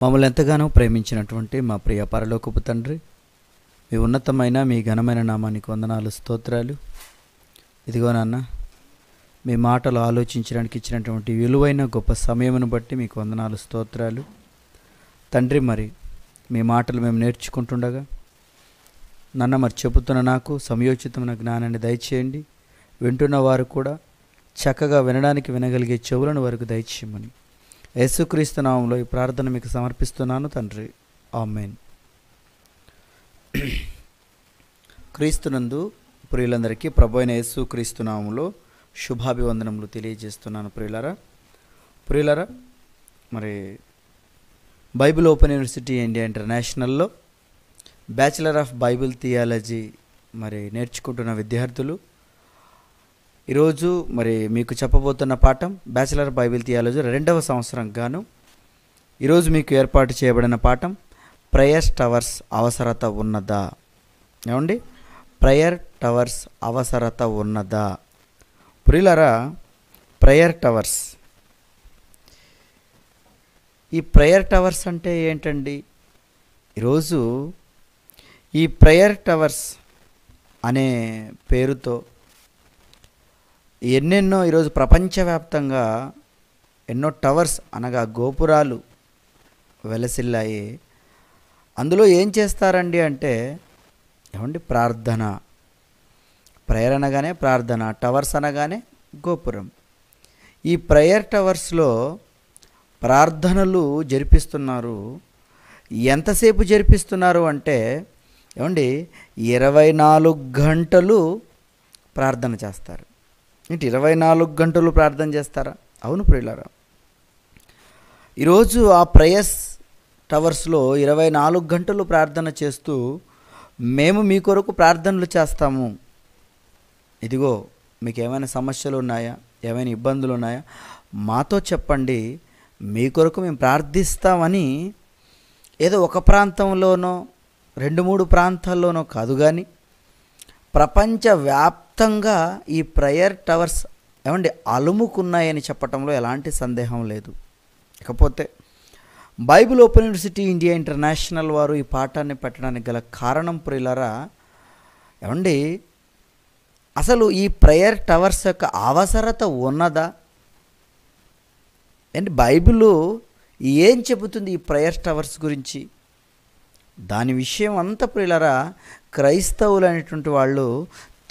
మమ్మల్ని ఎంతగానో ప్రేమించినటువంటి మా ప్రియ పరలోకపు తండ్రి, మీ ఉన్నతమైన మీ ఘనమైన నామానికి వందనాలు, స్తోత్రాలు. ఇదిగో నాన్న, మీ మాటలు ఆలోచించడానికి ఇచ్చినటువంటి విలువైన గొప్ప సమయమును బట్టి మీకు వందనాలు, స్తోత్రాలు తండ్రి. మరి మీ మాటలు మేము నేర్చుకుంటుండగా నన్న మరి చెబుతున్న నాకు సమయోచితమైన జ్ఞానాన్ని దయచేయండి. వింటున్న వారు కూడా చక్కగా వినగలిగే చెవులను వారికి దయచేయమని యేసుక్రీస్తు నామములో ఈ ప్రార్థన మీకు సమర్పిస్తున్నాను తండ్రి, ఆమేన్. క్రీస్తునందు ప్రియులందరికీ ప్రభు అయిన యేసుక్రీస్తు నామములో శుభాభివందనములు తెలియజేస్తున్నాను. ప్రియులరా, మరి బైబిల్ ఓపెన్ యూనివర్సిటీ ఇండియా ఇంటర్నేషనల్లో బ్యాచిలర్ ఆఫ్ బైబిల్ థియాలజీ మరి నేర్చుకుంటున్న విద్యార్థులు, ఈరోజు మరి మీకు చెప్పబోతున్న పాఠం బ్యాచిలర్ బైబిల్ థియాలజీ 2వ సంవత్సరం గాను ఈరోజు మీకు ఏర్పాటు చేయబడిన పాఠం ప్రేయర్ టవర్స్ అవసరత ఉన్నదా. ఏమండి, ప్రేయర్ టవర్స్ అవసరత ఉన్నదా? ప్రియులరా, ప్రేయర్ టవర్స్, ఈ ప్రేయర్ టవర్స్ అంటే ఏంటండి? ఈరోజు ఈ ప్రేయర్ టవర్స్ అనే పేరుతో ఎన్నెన్నో ఈరోజు ప్రపంచవ్యాప్తంగా ఎన్నో టవర్స్ అనగా గోపురాలు వెలసిల్లాయి. అందులో ఏం చేస్తారండి అంటే, ఏమండి, ప్రార్థన. ప్రేయర్ అనగానే ప్రార్థన, టవర్స్ అనగానే గోపురం. ఈ ప్రేయర్ టవర్స్లో ప్రార్థనలు జరిపిస్తున్నారు. ఎంతసేపు జరిపిస్తున్నారు అంటే, ఏమండి, 24 గంటలు ప్రార్థన చేస్తారు. ఏంటి, 24 గంటలు ప్రార్థన చేస్తారా? అవును ప్రియులారా, ఈరోజు ఆ ప్రేయర్స్ టవర్స్లో 24 గంటలు ప్రార్థన చేస్తూ, మేము మీ కొరకు ప్రార్థనలు చేస్తాము, ఇదిగో మీకు ఏమైనా సమస్యలు ఉన్నాయా, ఏమైనా ఇబ్బందులు ఉన్నాయా, మాతో చెప్పండి, మీ కొరకు మేము ప్రార్థిస్తామని ఏదో ఒక ప్రాంతంలోనో 2-3 ప్రాంతాల్లోనో కాదు కానీ ప్రపంచవ్యాప్తంగా ఈ ప్రేయర్ టవర్స్ ఏమండి అలుముకున్నాయని చెప్పటంలో ఎలాంటి సందేహం లేదు. ఇకపోతే Bible Open University India international వారు ఈ పాఠాన్ని పెట్టడానికి గల కారణం ప్రియులారా, ఏమండి, అసలు ఈ ప్రేయర్ టవర్స్ యొక్క అవసరత ఉన్నదా? ఏంటి, బైబిల్ ఏం చెబుతుంది ఈ ప్రేయర్ టవర్స్ గురించి? దాని విషయం అంతా ప్రియులారా క్రైస్తవులు అనేటువంటి వాళ్ళు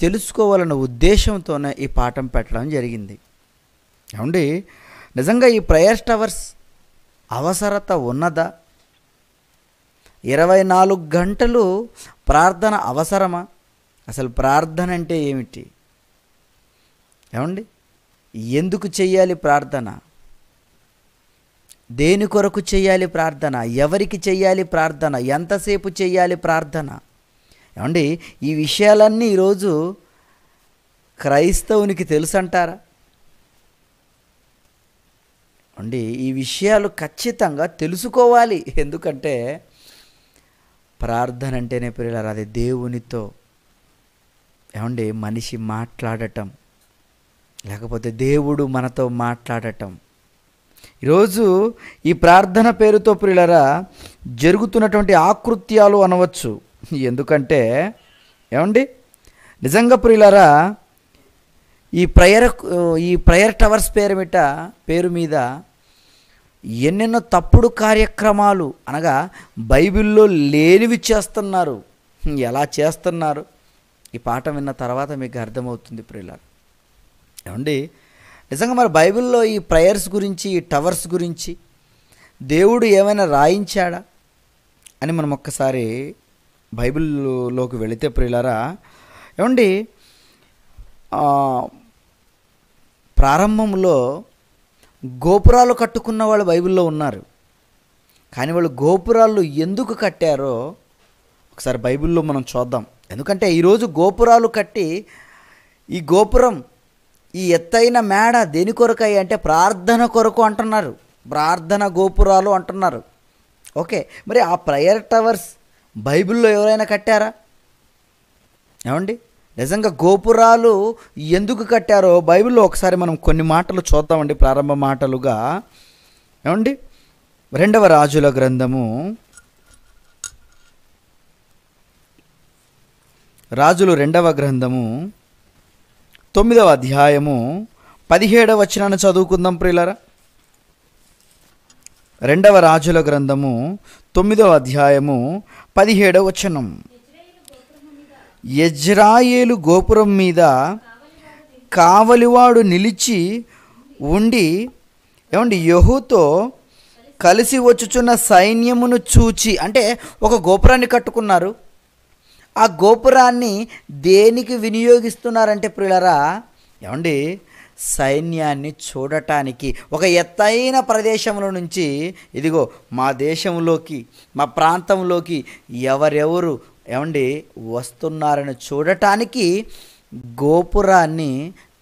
తెలుసుకోవాలన్న ఉద్దేశంతోనే ఈ పాఠం పెట్టడం జరిగింది. ఏమండి, నిజంగా ఈ ప్రేయర్ టవర్స్ అవసరత ఉన్నదా? 24 గంటలు ప్రార్థన అవసరమా? అసలు ప్రార్థన అంటే ఏమిటి? ఏమండి, ఎందుకు చెయ్యాలి ప్రార్థన? దేని కొరకు చెయ్యాలి ప్రార్థన? ఎవరికి చెయ్యాలి ప్రార్థన? ఎంతసేపు చెయ్యాలి ప్రార్థన? ఏమండి, ఈ విషయాలన్నీ ఈరోజు క్రైస్తవునికి తెలుసంటారా? అండి, ఈ విషయాలు ఖచ్చితంగా తెలుసుకోవాలి. ఎందుకంటే ప్రార్థన అంటేనే ప్రియులారా అది దేవునితో ఏమండి మనిషి మాట్లాడటం, లేకపోతే దేవుడు మనతో మాట్లాడటం. ఈరోజు ఈ ప్రార్థన పేరుతో ప్రియులారా జరుగుతున్నటువంటి ఆకృత్యాలు అనవచ్చు. ఎందుకంటే ఏమండి, నిజంగా ప్రియులారా ఈ ప్రేయర్ టవర్స్ పేరు మీద ఎన్నెన్నో తప్పుడు కార్యక్రమాలు అనగా బైబిల్లో లేనివి చేస్తున్నారు. ఎలా చేస్తున్నారు ఈ పాఠం విన్న తర్వాత మీకు అర్థమవుతుంది ప్రియులారా. ఏమండి, నిజంగా మరి బైబిల్లో ఈ ప్రేయర్స్ గురించి, ఈ టవర్స్ గురించి దేవుడు ఏమైనా రాయించాడా అని మనం ఒక్కసారి బైబిల్లోకి వెళితే ప్రియులారా, ఏమండి, ప్రారంభంలో గోపురాలు కట్టుకున్న వాళ్ళు బైబిల్లో ఉన్నారు. కానీ వాళ్ళు గోపురాలు ఎందుకు కట్టారో ఒకసారి బైబిల్లో మనం చూద్దాం. ఎందుకంటే ఈరోజు గోపురాలు కట్టి ఈ గోపురం, ఈ ఎత్తైన మేడ దేని కొరకై అంటే ప్రార్థన కొరకు అంటున్నారు, ప్రార్థన గోపురాలు అంటున్నారు. ఓకే, మరి ఆ ప్రేయర్ టవర్స్ బైబిల్లో ఎవరైనా కట్టారా? ఏమండి, నిజంగా గోపురాలు ఎందుకు కట్టారో బైబిల్లో ఒకసారి మనం కొన్ని మాటలు చూద్దామండి. ప్రారంభ మాటలుగా ఏమండి, రెండవ రాజుల గ్రంథము రాజులు రెండవ గ్రంథము 9వ అధ్యాయము 17వ వచనాన్ని చదువుకుందాం ప్రియులారా. రెండవ రాజుల గ్రంథము 9వ అధ్యాయము 17వ వచనం. యెజ్రాయేలు గోపురం మీద కావలివాడు నిలిచి ఉండి యెహూతో కలిసి వచ్చుచున్న సైన్యమును చూచి, అంటే ఒక గోపురాన్ని కట్టుకున్నారు. ఆ గోపురాన్ని దేనికి వినియోగిస్తున్నారంటే ప్రియులారా, సైన్యాన్ని చూడటానికి ఒక ఎత్తైన ప్రదేశంలో నుంచి ఇదిగో మా దేశంలోకి మా ప్రాంతంలోకి ఎవరెవరు వస్తున్నారని చూడటానికి గోపురాన్ని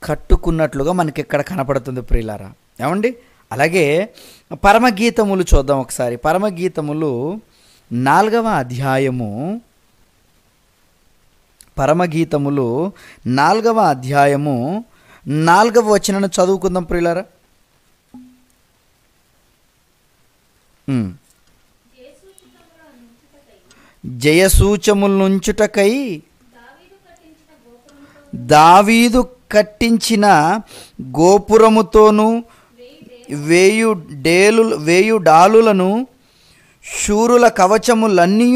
కట్టుకున్నట్లుగా మనకి ఇక్కడ కనపడుతుంది ప్రియులారా. అలాగే పరమగీతములు చూద్దాం ఒకసారి. పరమగీతములు 4వ అధ్యాయము 4వ అధ్యాయము 4వ వచనాన్ని చదువుకుందాం ప్రియులారా. జయసూచములుంచుటకై దావీదు కట్టించిన గోపురముతోను 1000 డాలులను శూరుల కవచములన్నీ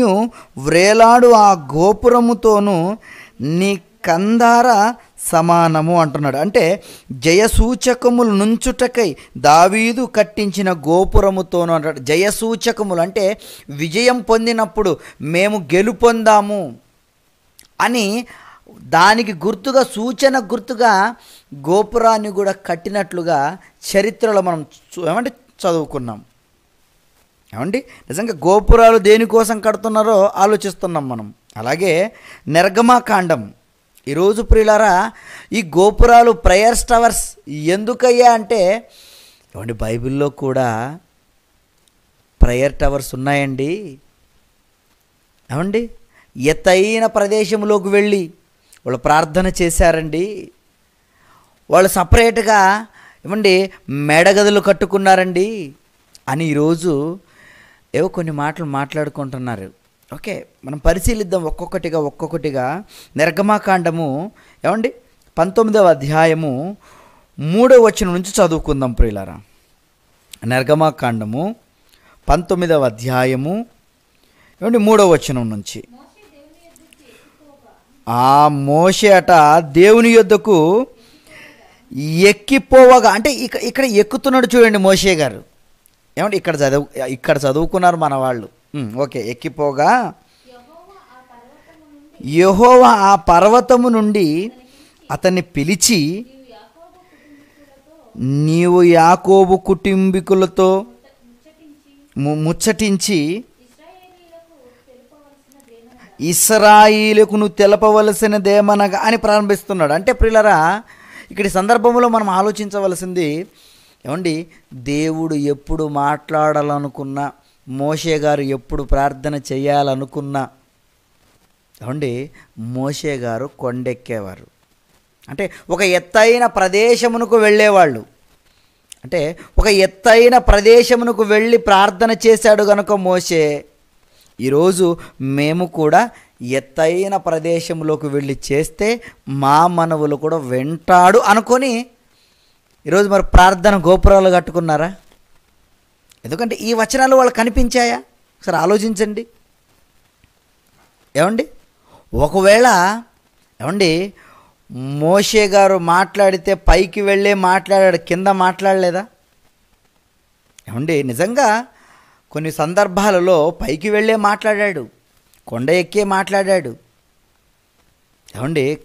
వ్రేలాడు ఆ గోపురముతోను నీ కందార సమానము అంటున్నాడు. అంటే జయసూచకములు నుంచుటకై దావీదు కట్టించిన గోపురముతోను అంటాడు. జయసూచకములు అంటే విజయం పొందినప్పుడు మేము గెలుపొందాము అని దానికి గుర్తుగా, సూచన గుర్తుగా గోపురాన్ని కూడా కట్టినట్లుగా చరిత్రలో మనం చదువుకున్నాం. నిజంగా గోపురాలు దేనికోసం కడుతున్నారో ఆలోచిస్తున్నాం మనం. అలాగే నిర్గమాకాండం. ఈరోజు ప్రియులారా, ఈ గోపురాలు ప్రేయర్స్ టవర్స్ ఎందుకయ్యా అంటే బైబిల్లో కూడా ప్రేయర్ టవర్స్ ఉన్నాయండి. ఎత్తైన ప్రదేశంలోకి వెళ్ళి వాళ్ళు ప్రార్థన చేశారండి. వాళ్ళు సపరేట్గా మెడగదులు కట్టుకున్నారండి అని ఈరోజు కొన్ని మాటలు మాట్లాడుకుంటున్నారు. ఓకే, మనం పరిశీలిద్దాం ఒక్కొక్కటిగా. నిర్గమాకాండము 19వ అధ్యాయము 3వ వచనం నుంచి చదువుకుందాం ప్రియులారా. నిర్గమాకాండము 19వ అధ్యాయము 3వ వచనం నుంచి. ఆ మోషే అట దేవుని యొద్దకు ఎక్కిపోవగా, అంటే ఇక్కడ ఎక్కుతున్నాడు చూడండి మోషే గారు. ఇక్కడ చదువుకున్నారు మన వాళ్ళు. ఓకే, ఎక్కిపోగా యెహోవా ఆ పర్వతము నుండి అతన్ని పిలిచి, నీవు యాకోబు కుటుంబీకులతో ముచ్చటించి ఇశ్రాయేలుకు నువ్వు తెలపవలసినదేమనగా అని ప్రారంభిస్తున్నాడు. అంటే ప్రియులారా, ఇక్కడ సందర్భంలో మనం ఆలోచించవలసింది దేవుడు ఎప్పుడు మాట్లాడాలనుకున్నా, మోషే గారు ఎప్పుడు ప్రార్థన చేయాలనుకున్నా మోషే గారు కొండెక్కేవారు. అంటే ఒక ఎత్తైన ప్రదేశమునకు వెళ్ళేవాళ్ళు. అంటే ఒక ఎత్తైన ప్రదేశమునకు వెళ్ళి ప్రార్థన చేశాడు కనుక మోషే, ఈరోజు మేము కూడా ఎత్తైన ప్రదేశంలోకి వెళ్ళి చేస్తే మా మనవులు కూడా వింటాడు అనుకొని ఈరోజు మరి ప్రార్థన గోపురాలు కట్టుకున్నారా? ఎందుకంటే ఈ వచనాలు వాళ్ళు కనిపించాయా? ఒకసారి ఆలోచించండి. ఒకవేళ మోషే గారు మాట్లాడితే పైకి వెళ్ళే మాట్లాడాడు, కింద మాట్లాడలేదా? నిజంగా కొన్ని సందర్భాలలో పైకి వెళ్ళే మాట్లాడాడు, కొండ ఎక్కే మాట్లాడాడు.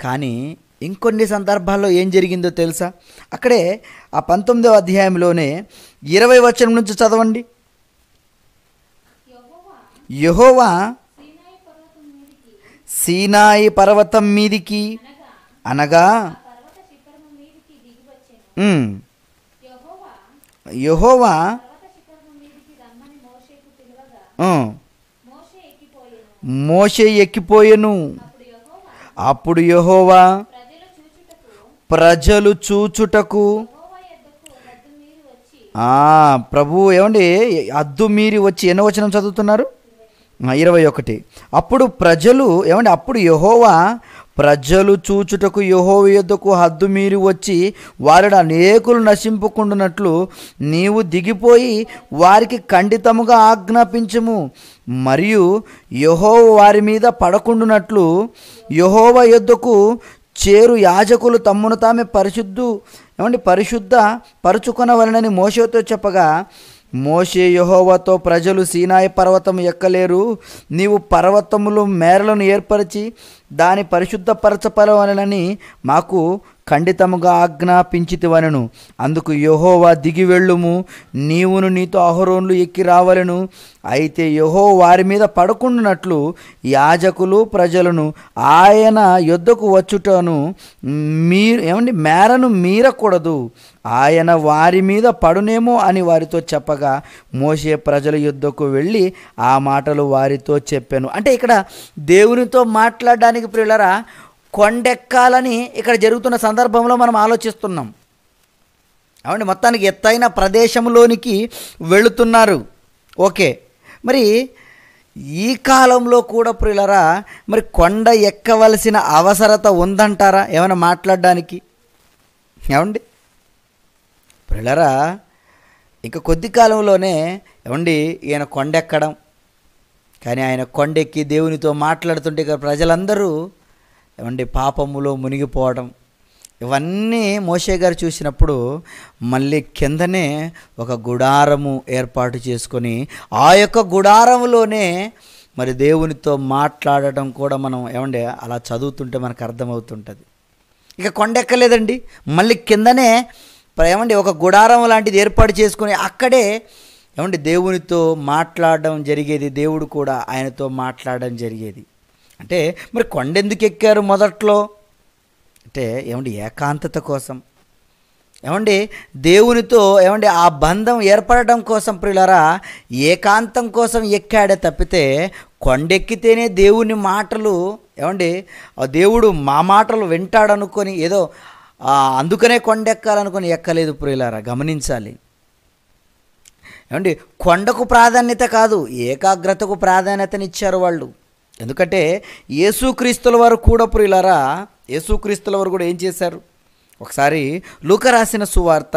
కానీ ఇంకొన్ని సందర్భాల్లో ఏం జరిగిందో తెలుసా? అక్కడే ఆ 19వ అధ్యాయంలోనే 20వ వచనం నుంచి చదవండి. యెహోవా సీనాయి పర్వతం మీదికి అనగా యెహోవా మోషే ఎక్కిపోయెను. అప్పుడు యెహోవా ప్రజలు చూచుటకు ప్రభు ఏమండి హద్దు మీరి వచ్చి ఎన్నో వచనం చదువుతున్నారు? 21. అప్పుడు ప్రజలు ఏమండి అప్పుడు యెహోవా ప్రజలు చూచుటకు యెహోవా యొద్దకు హద్దు మీరి వచ్చి వారిని అనేకులు నశింపుకుంటున్నట్లు నీవు దిగిపోయి వారికి ఖండితముగా ఆజ్ఞాపించుము. మరియు యెహోవా వారి మీద పడకుండునట్లు యెహోవా యొద్దకు చేరు యాజకులు తమ్మును తామే పరిశుద్ధ పరుచుకొనవలెనని మోషేతో చెప్పగా, మోషే యెహోవాతో ప్రజలు సీనాయి పర్వతం ఎక్కలేరు, నీవు పర్వతములు మేరలను ఏర్పరిచి దాని పరిశుద్ధపరచపరవలెనని మాకు ఖండితముగా ఆజ్ఞాపించితివనెను. అందుకు యెహోవా దిగి వెళ్ళుము, నీవును నీతో అహరోనులు ఎక్కి రావలెను. అయితే యెహోవా వారి మీద పడకుండానట్లు యాజకులు ప్రజలను ఆయన యొద్దకు వచ్చుటను మేరను మీరకూడదు, ఆయన వారి మీద పడునేమో అని వారితో చెప్పగా, మోషే ప్రజల యొద్దకు వెళ్ళి ఆ మాటలు వారితో చెప్పాను. అంటే ఇక్కడ దేవునితో మాట్లాడడానికి ప్రియులారా కొండెక్కాలని ఇక్కడ జరుగుతున్న సందర్భంలో మనం ఆలోచిస్తున్నాం. అవునండి, మొత్తానికి ఎత్తైన ప్రదేశంలోనికి వెళుతున్నారు. ఓకే, మరి ఈ కాలంలో కూడా ప్రియులారా మరి కొండ ఎక్కవలసిన అవసరత ఉందంటారా ఏమైనా మాట్లాడడానికి? ఏమండి ప్రియులారా, ఇంకా కొద్ది కాలంలోనే ఏమండి ఈయన కొండెక్కడం, కానీ ఆయన కొండెక్కి దేవునితో మాట్లాడుతుంటే ప్రజలందరూ ఏమండి పాపములో మునిగిపోవడం, ఇవన్నీ మోషే గారు చూసినప్పుడు మళ్ళీ కిందనే ఒక గుడారము ఏర్పాటు చేసుకొని ఆ యొక్క గుడారములోనే మరి దేవునితో మాట్లాడటం కూడా మనం ఏమండి అలా చదువుతుంటే మనకు అర్థమవుతుంటుంది. ఇక కొండెక్కలేదండి, మళ్ళీ కిందనే ఏమండి ఒక గుడారం లాంటిది ఏర్పాటు చేసుకొని అక్కడే ఏమండి దేవునితో మాట్లాడడం జరిగేది, దేవుడు కూడా ఆయనతో మాట్లాడడం జరిగేది. అంటే మరి కొండ ఎందుకు ఎక్కారు మొదట్లో అంటే ఏమండి ఏకాంతత కోసం, ఏమండి దేవునితో ఏమండి ఆ బంధం ఏర్పడటం కోసం ప్రియులారా ఏకాంతం కోసం ఎక్కాడే తప్పితే కొండెక్కితేనే దేవుని మాటలు ఏమండి దేవుడు మా మాటలు వింటాడనుకొని ఏదో అందుకనే కొండెక్కాలనుకొని ఎక్కలేదు ప్రియులారా, గమనించాలి. ఏమండి కొండకు ప్రాధాన్యత కాదు, ఏకాగ్రతకు ప్రాధాన్యతనిచ్చారు వాళ్ళు. ఎందుకంటే యేసుక్రీస్తుల వారు కూడా ప్రియులారా యేసుక్రీస్తుల వారు కూడా ఏం చేశారు? ఒకసారి లూకా రాసిన సువార్త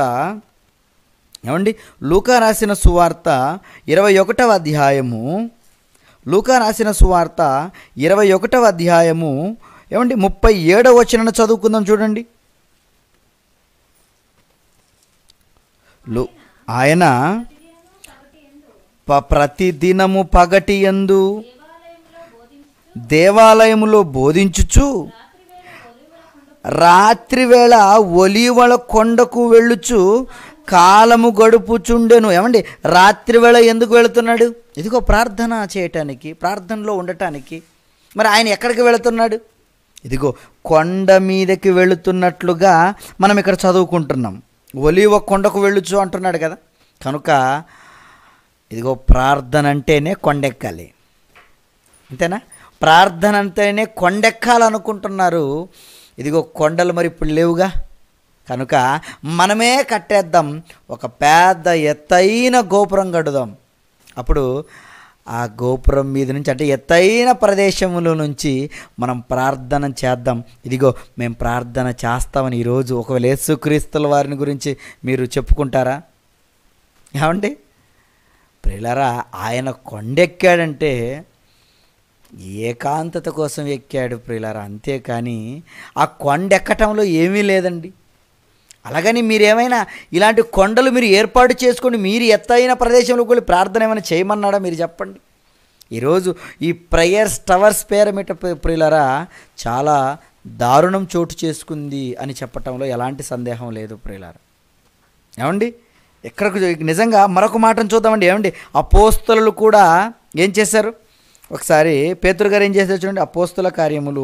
ఏమండి లూకా రాసిన సువార్త 21వ అధ్యాయము, లూకా రాసిన సువార్త 21వ అధ్యాయము ఏమండి 37వ వచనం చదువుకుందాం చూడండి. ఆయన ప్రతిదినము పగటి యందు దేవాలయములో బోధించుచు రాత్రివేళ ఒలీవల కొండకు వెళ్ళుచు కాలము గడుపుచుండెను. ఏమండి రాత్రివేళ ఎందుకు వెళుతున్నాడు? ఇదిగో ప్రార్థన చేయటానికి, ప్రార్థనలో ఉండటానికి. మరి ఆయన ఎక్కడికి వెళుతున్నాడు? ఇదిగో కొండ మీదకి వెళుతున్నట్లుగా మనం ఇక్కడ చదువుకుంటున్నాం. ఒలీవ కొండకు వెళ్ళుచు అంటున్నాడు కదా, కనుక ఇదిగో ప్రార్థన అంటేనే కొండెక్కాలి, అంతేనా? ప్రార్థన అంటేనే కొండెక్కాలనుకుంటున్నారు. ఇదిగో కొండలు మరి ఇప్పుడు లేవుగా, కనుక మనమే కట్టేద్దాం, ఒక పెద్ద ఎత్తైన గోపురం కడుదాం. అప్పుడు ఆ గోపురం మీద నుంచి అంటే ఎత్తైన ప్రదేశంలో నుంచి మనం ప్రార్థన చేద్దాం. ఇదిగో మేము ప్రార్థన చేస్తామని ఈరోజు ఒకవేళ యేసుక్రీస్తుల వారిని గురించి మీరు చెప్పుకుంటారా? ఏమండి ప్రియులారా, ఆయన కొండెక్కాడంటే ఏకాంతత కోసం ఎక్కాడు ప్రియులారా, అంతేకాని ఆ కొండ ఎక్కటంలో ఏమీ లేదండి. అలాగని మీరేమైనా ఇలాంటి కొండలు మీరు ఏర్పాటు చేసుకొని మీరు ఎత్తైన ప్రదేశంలోకి వెళ్ళి ప్రార్థన ఏమైనా చేయమన్నాడా మీరు చెప్పండి? ఈరోజు ఈ ప్రేయర్స్ టవర్స్ పేరమిట ప్రియులారా చాలా దారుణం చోటు చేసుకుంది అని చెప్పటంలో ఎలాంటి సందేహం లేదు ప్రియులారా. ఏమండి ఎక్కడికి నిజంగా మరొక మాటను చూద్దామండి. ఏమండి అపోస్తలులు కూడా ఏం చేశారు? ఒకసారి పేతురు గారు ఏం చేశారు చూడండి. అపోస్తల కార్యములు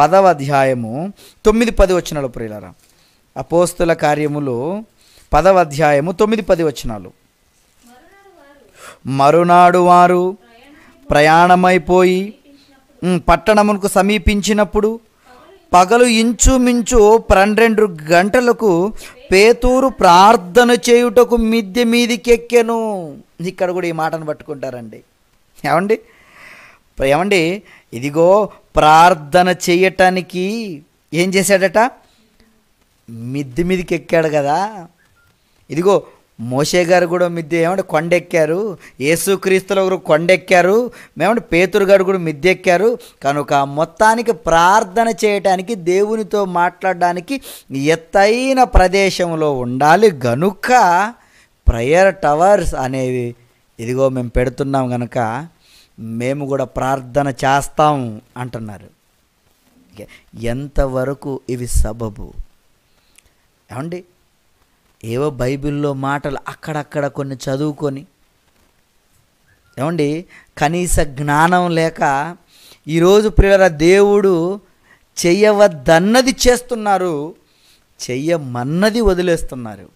10వ అధ్యాయము 9-10 వచనాలు ప్రియులారా. అపోస్తల కార్యములు 10వ అధ్యాయము 9-10 వచనాలు. మరునాడు వారు ప్రయాణమైపోయి పట్టణమునకు సమీపించినప్పుడు పగలు ఇంచుమించు 12 గంటలకు పేతురు ప్రార్థన చేయుటకు మిద్దె మీదికెక్కెను. ఇక్కడ కూడా ఈ మాటను పట్టుకుంటారండి. ఏమండి ఇదిగో ప్రార్థన చేయటానికి ఏం చేశాడట? మిద్దె మీదకి ఎక్కాడు కదా. ఇదిగో మోషే గారు కూడా మిద్దె కొండెక్కారు, యేసుక్రీస్తుల గారు కొండెక్కారు, పేతురు గారు కూడా మిద్దె ఎక్కారు. కనుక మొత్తానికి ప్రార్థన చేయటానికి, దేవునితో మాట్లాడడానికి ఎత్తైన ప్రదేశంలో ఉండాలి గనుక ప్రేయర్ టవర్స్ అనేవి ఇదిగో మేము పెడుతున్నాం గనుక మేము కూడా ప్రార్థన చేస్తాం అంటున్నారు. ఎంతవరకు ఇవి సబబు? ఏవో బైబిల్లో మాటలు అక్కడక్కడ కొన్ని చదువుకొని కనీస జ్ఞానం లేక ఈరోజు ప్రియులారా దేవుడు చెయ్యవద్దన్నది చేస్తున్నారు, చెయ్యమన్నది వదిలేస్తున్నారు.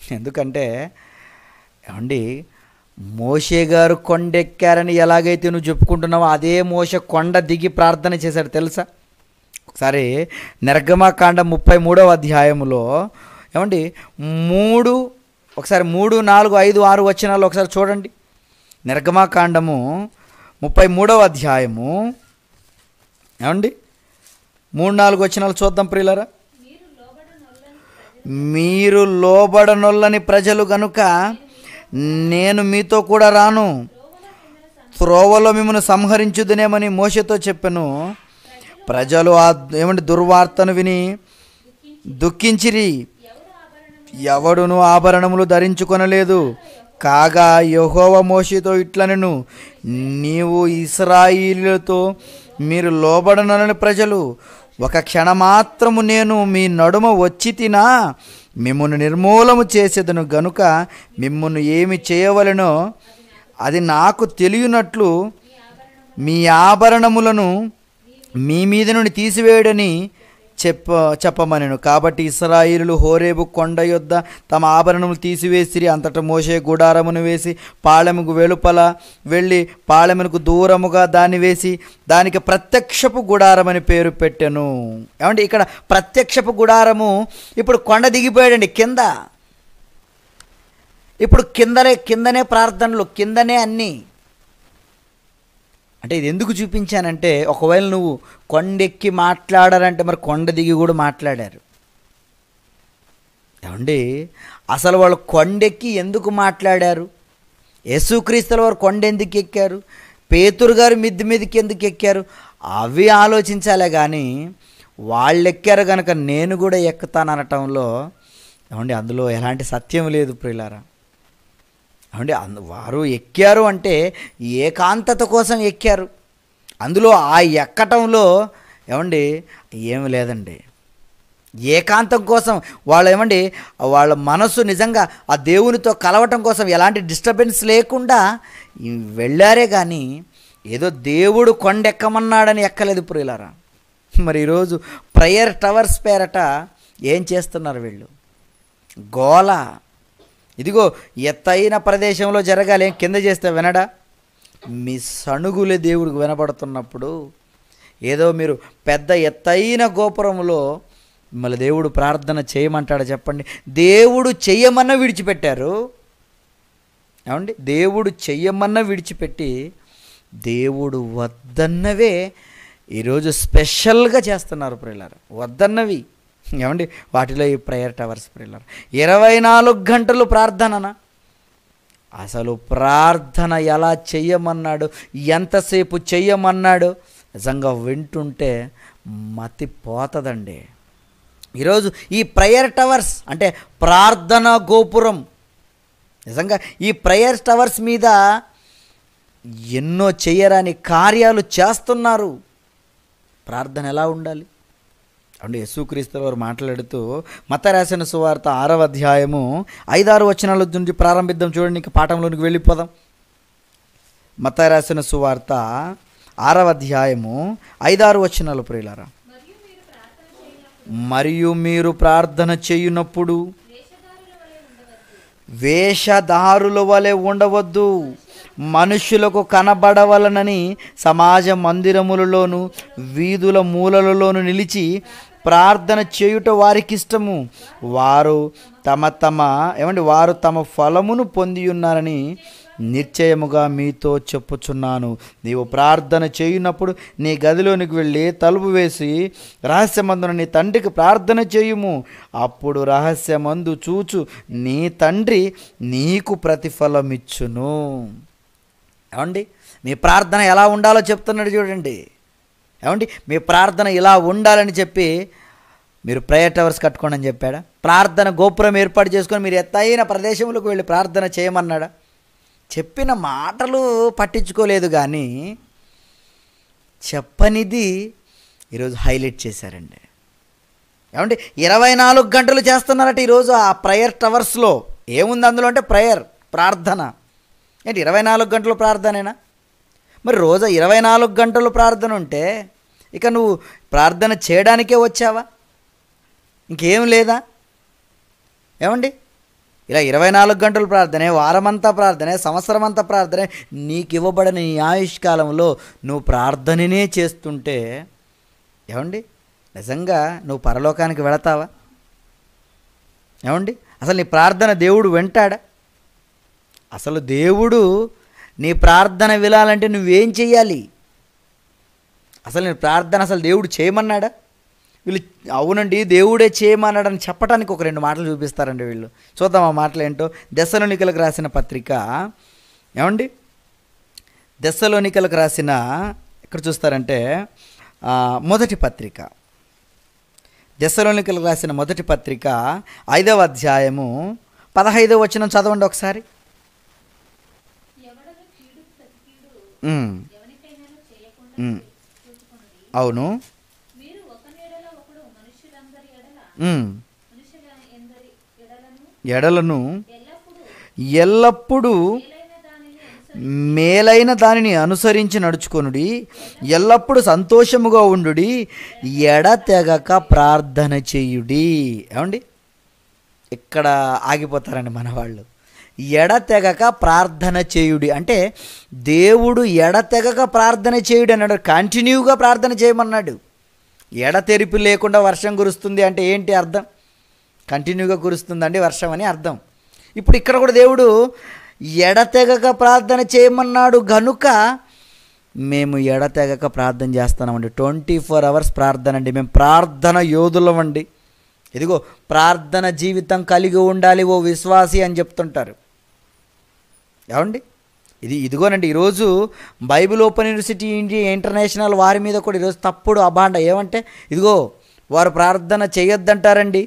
ఎందుకంటే మోషే గారు కొండెక్కారని ఎలాగైతే నువ్వు చెప్పుకుంటున్నావో అదే మోషే కొండ దిగి ప్రార్థన చేశాడు తెలుసా? ఒకసారి నిర్గమకాండం 33వ అధ్యాయంలో 3, 4, 5, 6 వచనాలు ఒకసారి చూడండి. నిర్గమకాండము 33వ అధ్యాయము 3, 4 వచనాలు చూద్దాం ప్రియులారా. మీరు లోబడనొల్లని ప్రజలు గనుక నేను మీతో కూడా రాను, త్రోవలో మిమ్మల్ని సంహరించుదునేమని మోషేతో చెప్పెను. ప్రజలు ఆ దుర్వార్తను విని దుఃఖించిరి, ఎవడును ఆభరణములు ధరించుకొనలేదు. కాగా యెహోవా మోషేతో ఇట్లనెను, నీవు ఇశ్రాయేలీయులతో మీరు లోబడనొల్లని ప్రజలు, ఒక క్షణమాత్రము నేను మీ నడుమ వచ్చి తినా మిమ్మును నిర్మూలము చేసేదను గనుక మిమ్మును ఏమి చేయవలెనో అది నాకు తెలియనట్లు మీ ఆభరణములను మీ మీద నుండి తీసివేయడని చెప్పమనెను. కాబట్టి ఇశ్రాయేలులు హోరేబు కొండ యొద్ద తమ ఆభరణములు తీసివేసిరి. అంతటా మోషే గుడారమును వేసి పాళెముకు వెలుపల వెళ్ళి పాళెమునకు దూరముగా దాన్ని వేసి దానికి ప్రత్యక్షపు గుడారం అని పేరు పెట్టెను. ఇక్కడ ప్రత్యక్షపు గుడారము ఇప్పుడు కొండ దిగిపోయాడండి కింద. ఇప్పుడు కిందనే ప్రార్థనలు, కిందనే అన్నీ. అంటే ఇది ఎందుకు చూపించానంటే ఒకవేళ నువ్వు కొండెక్కి మాట్లాడారంటే మరి కొండ దిగి కూడా మాట్లాడారు. అసలు వాళ్ళు కొండెక్కి ఎందుకు మాట్లాడారు? యేసుక్రీస్తుల వారు కొండ ఎందుకు ఎక్కారు? పేతురు గారు మిద్దె మీదకి ఎందుకు ఎక్కారు? అవి ఆలోచించాలే కానీ వాళ్ళు ఎక్కారు కనుక నేను కూడా ఎక్కుతాననటంలో అందులో ఎలాంటి సత్యం లేదు ప్రియులారా. వారు ఎక్కారు అంటే ఏకాంతత కోసం ఎక్కారు. అందులో ఆ ఎక్కటంలో ఏమి లేదండి. ఏకాంతం కోసం వాళ్ళు వాళ్ళ మనసు నిజంగా ఆ దేవునితో కలవటం కోసం ఎలాంటి డిస్టర్బెన్స్ లేకుండా వెళ్ళారే కానీ ఏదో దేవుడు కొండెక్కమన్నాడని ఎక్కలేదు ప్రియులారా. మరి ఈరోజు ప్రేయర్ టవర్స్ పేరట ఏం చేస్తున్నారు వీళ్ళు? గోల. ఇదిగో ఎత్తైన ప్రదేశంలో జరగాలి, కింద చేస్తే వినడా? మీ సణుగులే దేవుడికి వినపడుతున్నప్పుడు ఏదో మీరు పెద్ద ఎత్తైన గోపురంలో మిమ్మల్ని దేవుడు ప్రార్థన చేయమంటాడు చెప్పండి? దేవుడు చెయ్యమన్నా విడిచిపెట్టారు. దేవుడు చెయ్యమన్నా విడిచిపెట్టి దేవుడు వద్దన్నవే ఈరోజు స్పెషల్గా చేస్తున్నారు ప్రియులారా. వద్దన్నవి వాటిలో ఈ ప్రేయర్ టవర్స్ ప్రియులారా. 24 గంటలు ప్రార్థననా? అసలు ప్రార్థన ఎలా చెయ్యమన్నాడు, ఎంతసేపు చెయ్యమన్నాడు నిజంగా వింటుంటే మతి పోతుందండి. ఈరోజు ఈ ప్రేయర్ టవర్స్ అంటే ప్రార్థన గోపురం, నిజంగా ఈ ప్రేయర్ టవర్స్ మీద ఎన్నో చెయ్యరాని కార్యాలు చేస్తున్నారు. ప్రార్థన ఎలా ఉండాలి? యేసుక్రీస్తు వారు మాట్లాడుతూ మత్తయి రాసిన సువార్త 6వ అధ్యాయము 5-6 వచనాల నుంచి ప్రారంభిద్దాం. చూడండి, ఇంకా పాఠంలోనికి వెళ్ళిపోదాం. మత్తయి రాసిన సువార్త 6వ అధ్యాయము 5-6 వచనాలు ప్రియులారా. మరియు మీరు ప్రార్థన చేయునప్పుడు వేషధారుల వలె ఉండవద్దు, మనుష్యులకు కనబడవలనని సమాజ మందిరములలోను వీధుల మూలలలోను నిలిచి ప్రార్థన చేయుట వారికి ఇష్టము. వారు తమ ఫలమును పొంది ఉన్నారని నిశ్చయముగా మీతో చెప్పుచున్నాను. నీవు ప్రార్థన చేయునప్పుడు నీ గదిలోనికి వెళ్ళి తలుపు వేసి రహస్యమందున నీ తండ్రికి ప్రార్థన చేయుము. అప్పుడు రహస్యమందు చూచు నీ తండ్రి నీకు ప్రతిఫలమిచ్చును. ఏమండి, మీ ప్రార్థన ఎలా ఉండాలో చెప్తున్నాడు చూడండి. ఏమండి, మీ ప్రార్థన ఇలా ఉండాలని చెప్పి మీరు ప్రేయర్ టవర్స్ కట్టుకోండి అని చెప్పాడా? ప్రార్థన గోపురం ఏర్పాటు చేసుకొని మీరు ఎత్తైన ప్రదేశంలోకి వెళ్ళి ప్రార్థన చేయమన్నాడా? చెప్పిన మాటలు పట్టించుకోలేదు, కానీ చెప్పనిది ఈరోజు హైలైట్ చేశారండి. ఏమండి, 24 గంటలు చేస్తున్నారట ఈరోజు ఆ ప్రేయర్ టవర్స్లో. ఏముంది అందులో అంటే ప్రేయర్, ప్రార్థన. ఏంటి 24 గంటలు ప్రార్థనేనా? మరి రోజు 24 గంటలు ప్రార్థన ఉంటే ఇక నువ్వు ప్రార్థన చేయడానికే వచ్చావా? ఇంకేం లేదా? ఏమండి, ఇలా 24 గంటలు ప్రార్థనే, వారమంతా ప్రార్థనే, సంవత్సరం అంతా ప్రార్థనే, నీకు ఇవ్వబడిన నీ ఆయుష్కాలంలో నువ్వు ప్రార్థననే చేస్తుంటే ఏమండి, నిజంగా నువ్వు పరలోకానికి వెళతావా? ఏమండి, అసలు నీ ప్రార్థన దేవుడు వింటాడా? అసలు దేవుడు నీ ప్రార్థన వినాలంటే నువ్వేం చెయ్యాలి? అసలు నీ ప్రార్థన అసలు దేవుడు చేయమన్నాడా? వీళ్ళు అవునండి దేవుడే చేయమన్నాడని చెప్పడానికి ఒక 2 మాటలు చూపిస్తారండి వీళ్ళు. చూద్దాం ఆ మాటలు ఏంటో. దెస్సలోనికలకు రాసిన పత్రిక, ఏమండి, దెస్సలోనికలకు రాసిన, ఇక్కడ చూస్తారంటే మొదటి పత్రిక, దెస్సలోనికలకు రాసిన మొదటి పత్రిక 5వ అధ్యాయము 15వ వచనం చదవండి ఒకసారి. అవును, ఎడలను ఎల్లప్పుడూ మేలైన దానిని అనుసరించి నడుచుకొనుడి, ఎల్లప్పుడూ సంతోషముగా ఉండుడి, ఎడతెగక ప్రార్థన చేయుడి. ఏమండి, ఇక్కడ ఆగిపోతారండి మన వాళ్ళు. ఎడతెగక ప్రార్థన చేయుడి అంటే దేవుడు ఎడతెగక ప్రార్థన చేయుడి అన్నాడు. కంటిన్యూగా ప్రార్థన చేయమన్నాడు. ఎడతెరిపి లేకుండా వర్షం కురుస్తుంది అంటే ఏంటి అర్థం? కంటిన్యూగా కురుస్తుందండి వర్షం అని అర్థం. ఇప్పుడు ఇక్కడ కూడా దేవుడు ఎడతెగక ప్రార్థన చేయమన్నాడు గనుక మేము ఎడతెగక ప్రార్థన చేస్తున్నామండి. 24 అవర్స్ ప్రార్థన అండి. మేము ప్రార్థన యోధులం అండి. ఇదిగో ప్రార్థన జీవితం కలిగి ఉండాలి ఓ విశ్వాసి అని చెప్తుంటారు. ఏమండి, ఇదిగోనండి ఈరోజు Bible Open University India international వారి మీద కూడా ఈరోజు తప్పుడు అబాండ. ఏమంటే ఇదిగో వారు ప్రార్థన చేయొద్దంటారండి.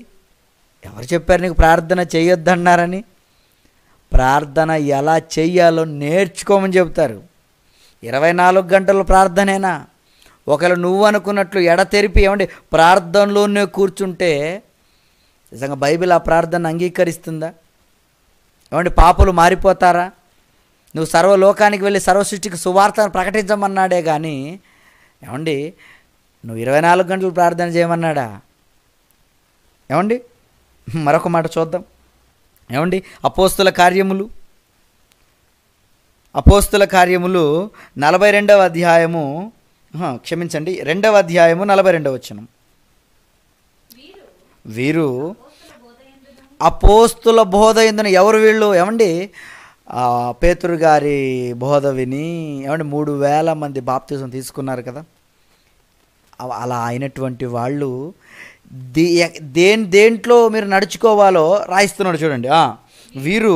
ఎవరు చెప్పారు నీకు ప్రార్థన చేయొద్దన్నారని? ప్రార్థన ఎలా చెయ్యాలో నేర్చుకోమని చెబుతారు. 24 గంటలు ప్రార్థనేనా? ఒకవేళ నువ్వు అనుకున్నట్లు ఎడతెరిపి ఏమండి ప్రార్థనలోనే కూర్చుంటే నిజంగా బైబిల్ ఆ ప్రార్థన అంగీకరిస్తుందా? ఏమండి, పాపులు మారిపోతారా? నువ్వు సర్వలోకానికి వెళ్ళి సర్వసృష్టికి సువార్తను ప్రకటించమన్నాడే కానీ ఏమండి నువ్వు 24 గంటలు ప్రార్థన చేయమన్నాడా? ఏమండి, మరొక మాట చూద్దాం. ఏమండి, అపోస్తుల కార్యములు 42వ అధ్యాయము, క్షమించండి 2వ అధ్యాయము 42వ వచనం. వీరు అపోస్తుల బోధ యందున, ఎవరు వీళ్ళు? ఏమండి, పేతురు గారి బోధ విని ఏమంటే 3000 మంది బాప్తిజం తీసుకున్నారు కదా. అలా అయినటువంటి వాళ్ళు దేంట్లో మీరు నడుచుకోవాలో రాయిస్తున్నాడు చూడండి. వీరు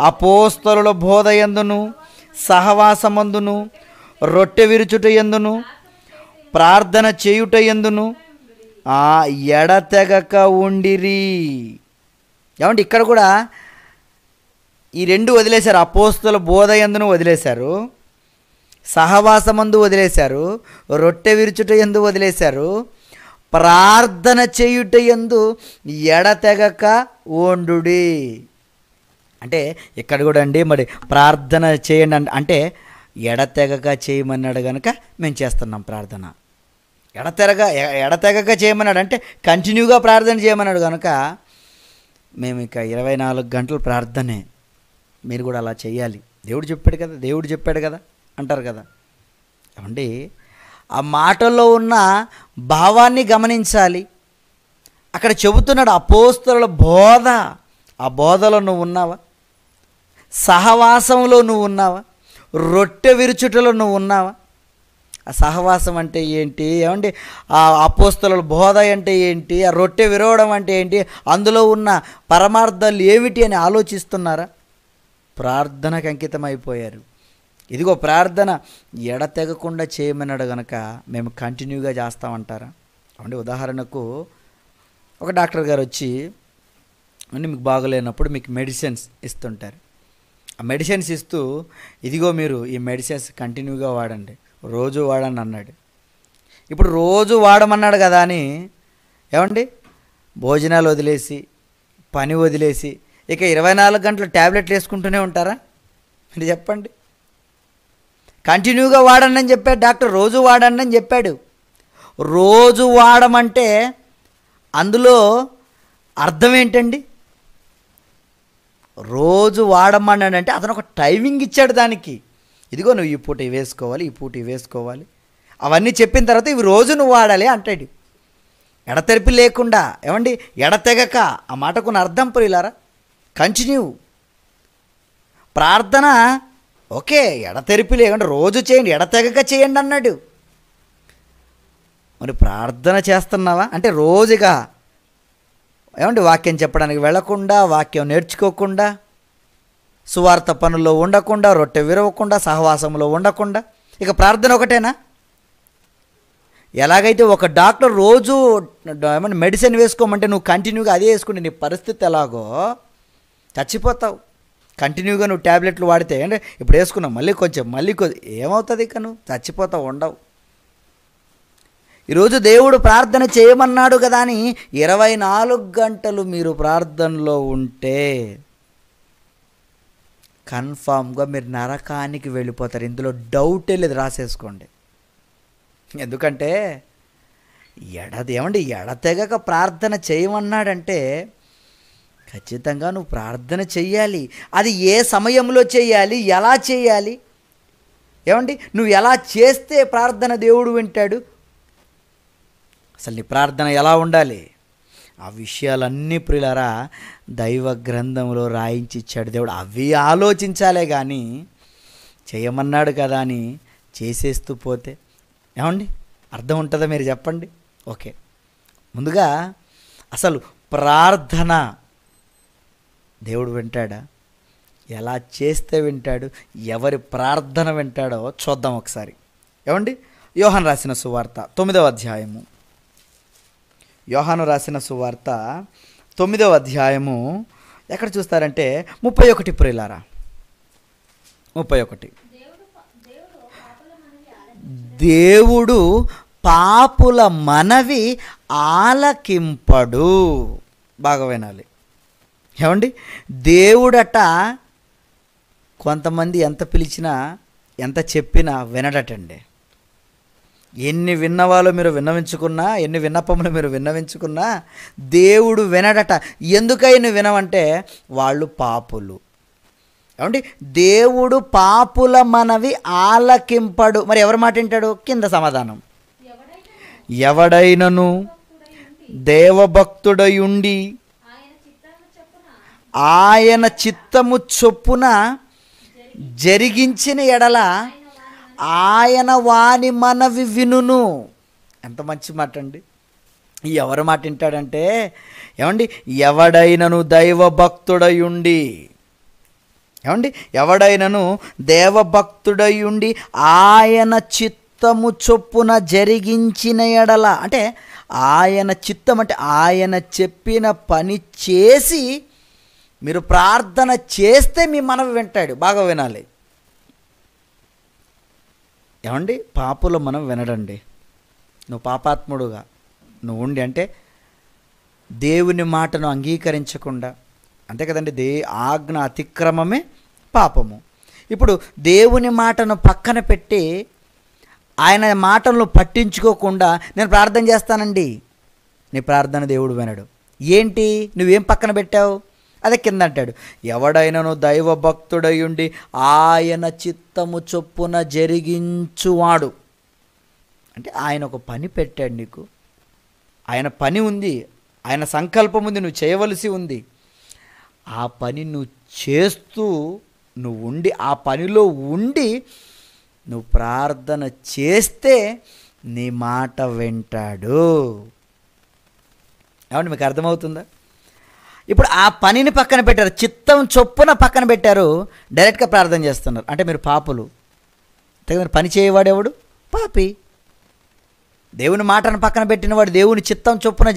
అపోస్తలుల బోధ యందును సహవాసమందును రొట్టె విరుచుట యందును ప్రార్థన చేయుట యందును ఎడతెగక ఉండిరి. ఏమంటే ఇక్కడ కూడా ఈ 2 వదిలేశారు. అపోస్తల బోధ యందును వదిలేశారు, సహవాసమందు వదిలేశారు, రొట్టె విరుచుట యందు వదిలేశారు, ప్రార్థన చేయుట యందు ఎడతెగక ఉండుడి. అంటే ఇక్కడ కూడా అండి మరి ప్రార్థన చేయండి అంటే ఎడతెగక చేయమన్నాడు కనుక మేము చేస్తున్నాం ప్రార్థన. ఎడతెగక చేయమన్నాడు అంటే కంటిన్యూగా ప్రార్థన చేయమన్నాడు కనుక మేము ఇక 24 గంటలు ప్రార్థనే, మీరు కూడా అలా చేయాలి, దేవుడు చెప్పాడు కదా అంటారు కదా. ఏమండి, ఆ మాటల్లో ఉన్న భావాన్ని గమనించాలి. అక్కడ చెబుతున్నాడు అపోస్తలుల బోధ, ఆ బోధలో నువ్వు ఉన్నావా? సహవాసంలో నువ్వు ఉన్నావా? రొట్టె విరుచుటలో నువ్వు ఉన్నావా? ఆ సహవాసం అంటే ఏంటి? ఏమండి, ఆ అపోస్తలుల బోధ అంటే ఏంటి? ఆ రొట్టె విరవడం అంటే ఏంటి? అందులో ఉన్న పరమార్థాలు ఏమిటి అని ఆలోచిస్తున్నారా? ప్రార్థనకు అంకితమైపోయారు. ఇదిగో ప్రార్థన ఎడతెగకుండా చేయమన్నాడు గనక మేము కంటిన్యూగా చేస్తామంటారా? అంటే ఉదాహరణకు ఒక డాక్టర్ గారు వచ్చి అంటే మీకు బాగలేనప్పుడు మీకు మెడిసిన్స్ ఇస్తుంటారు. ఆ మెడిసిన్స్ ఇస్తూ ఇదిగో మీరు ఈ మెడిసిన్స్ కంటిన్యూగా వాడండి, రోజు వాడండి అన్నాడు. ఇప్పుడు రోజు వాడమన్నాడు కదా అని ఏమండి భోజనాలు వదిలేసి పని వదిలేసి ఇక 24 గంటలు ట్యాబ్లెట్లు వేసుకుంటూనే ఉంటారా? మీరు చెప్పండి. కంటిన్యూగా వాడండి అని చెప్పాడు డాక్టర్, రోజు వాడండి అని చెప్పాడు. రోజు వాడమంటే అందులో అర్థం ఏంటండి? రోజు వాడమన్నాడంటే అతను ఒక టైమింగ్ ఇచ్చాడు దానికి. ఇదిగో నువ్వు ఈ పూట ఇవి వేసుకోవాలి, ఈ పూట ఇవి వేసుకోవాలి, అవన్నీ చెప్పిన తర్వాత ఇవి రోజు నువ్వు వాడాలి అంటాడు. ఎడతెరిపి లేకుండా, ఏమండి ఎడతెగక, ఆ మాటకున్న అర్థం ప్రియులారా. కంటిన్యూ ప్రార్థన ఓకే, ఎడతెరిపి లేకుండా రోజు చేయండి, ఎడతెగక చేయండి అన్నాడు. మరి ప్రార్థన చేస్తున్నావా అంటే రోజుగా ఏమండి వాక్యం చెప్పడానికి వెళ్లకుండా, వాక్యం నేర్చుకోకుండా, సువార్త పనుల్లో ఉండకుండా, రొట్టె విరవకుండా, సహవాసంలో ఉండకుండా, ఇక ప్రార్థన ఒకటేనా? ఎలాగైతే ఒక డాక్టర్ రోజు ఏమన్నా మెడిసిన్ వేసుకోమంటే నువ్వు కంటిన్యూగా అదే వేసుకుంటే నీ పరిస్థితి ఎలాగో చచ్చిపోతావు. కంటిన్యూగా నువ్వు ట్యాబ్లెట్లు వాడితే అంటే ఇప్పుడు వేసుకున్నావు మళ్ళీ కొంచెం ఏమవుతుంది? ఇక నువ్వు చచ్చిపోతావు, ఉండవు. ఈరోజు దేవుడు ప్రార్థన చేయమన్నాడు కదా అని 24 గంటలు మీరు ప్రార్థనలో ఉంటే కన్ఫామ్గా మీరు నరకానికి వెళ్ళిపోతారు. ఇందులో డౌటే లేదు, రాసేసుకోండి. ఎందుకంటే ఎడతెగక ప్రార్థన చేయమన్నాడంటే ఖచ్చితంగా నువ్వు ప్రార్థన చెయ్యాలి. అది ఏ సమయంలో చేయాలి, ఎలా చేయాలి? ఏమండి నువ్వు ఎలా చేస్తే ప్రార్థన దేవుడు వింటాడు? అసలు నీ ప్రార్థన ఎలా ఉండాలి? ఆ విషయాలన్నీ ప్రియులారా దైవ గ్రంథంలో రాయించి ఇచ్చాడు దేవుడు. అవి ఆలోచించాలే కానీ చేయమన్నాడు కదా అని చేసేస్తూ పోతే ఏమండి అర్థం ఉంటుందా? మీరు చెప్పండి. ఓకే, ముందుగా అసలు ప్రార్థన దేవుడు వింటాడా? ఎలా చేస్తే వింటాడు? ఎవరి ప్రార్థన వింటాడో చూద్దాం ఒకసారి. ఏమండి యోహాను రాసిన సువార్త 9వ అధ్యాయము, యోహాను రాసిన సువార్త 9వ అధ్యాయము ఎక్కడ చూస్తారంటే 31 ప్రియులారా, 31. దేవుడు పాపుల మనవి ఆలకింపడు. బాగా వినాలి. ఏమండి దేవుడట కొంతమంది ఎంత పిలిచినా ఎంత చెప్పినా వినడటండి. ఎన్ని విన్నవాళ్ళు మీరు విన్నవించుకున్నా, ఎన్ని విన్నపములు మీరు విన్నవించుకున్నా దేవుడు వినడట. ఎందుకైనా వినవంటే వాళ్ళు పాపులు. ఏమండి దేవుడు పాపుల మనవి ఆలకింపడు. మరి ఎవరి మాట వింటాడు? కింద సమాధానం, ఎవడైనను దేవభక్తుడయుండి ఆయన చిత్తము చొప్పున జరిగించిన ఎడల ఆయన వాని మనవి వినును. ఎంత మంచి మాట అండి. ఎవరి మాట వింటాడంటే ఏమండి ఎవడైనను దైవభక్తుడయుండి, ఏమండి ఎవడైనను దేవభక్తుడయుండి ఆయన చిత్తము చొప్పున జరిగించిన ఎడల, అంటే ఆయన చిత్తం అంటే ఆయన చెప్పిన పని చేసి మీరు ప్రార్థన చేస్తే మీ మనవి వింటాడు. బాగా వినాలి. ఏమండి పాపుల మనం వినడండి. నువ్వు పాపాత్ముడుగా నువ్వు ఉండి అంటే దేవుని మాటను అంగీకరించకుండా, అంతే కదండి, ఆజ్ఞ అతిక్రమమే పాపము. ఇప్పుడు దేవుని మాటను పక్కన పెట్టి ఆయన మాటలను పట్టించుకోకుండా నేను ప్రార్థన చేస్తానండి, నీ ప్రార్థన దేవుడు వినడు. ఏంటి నువ్వేం పక్కన పెట్టావు? అదే కింద అంటాడు, ఎవడైనాను దైవ భక్తుడయుండి ఆయన చిత్తము చొప్పున జరిగించువాడు. అంటే ఆయన ఒక పని పెట్టాడు నీకు, ఆయన పని ఉంది, ఆయన సంకల్పం ఉంది, నువ్వు చేయవలసి ఉంది. ఆ పని నువ్వు చేస్తూ నువ్వు ఉండి, ఆ పనిలో ఉండి నువ్వు ప్రార్థన చేస్తే నీ మాట వింటాడు. ఏమంటే మీకు అర్థమవుతుందా? ఇప్పుడు ఆ పనిని పక్కన పెట్టారు, చిత్తం చొప్పున పక్కన పెట్టారు, డైరెక్ట్గా ప్రార్థన చేస్తున్నారు. అంటే మీరు పాపులు. మీరు పని చేయవాడెవడు? పాపి. దేవుని మాటను పక్కన పెట్టినవాడు దేవుని చిత్తం చొప్పున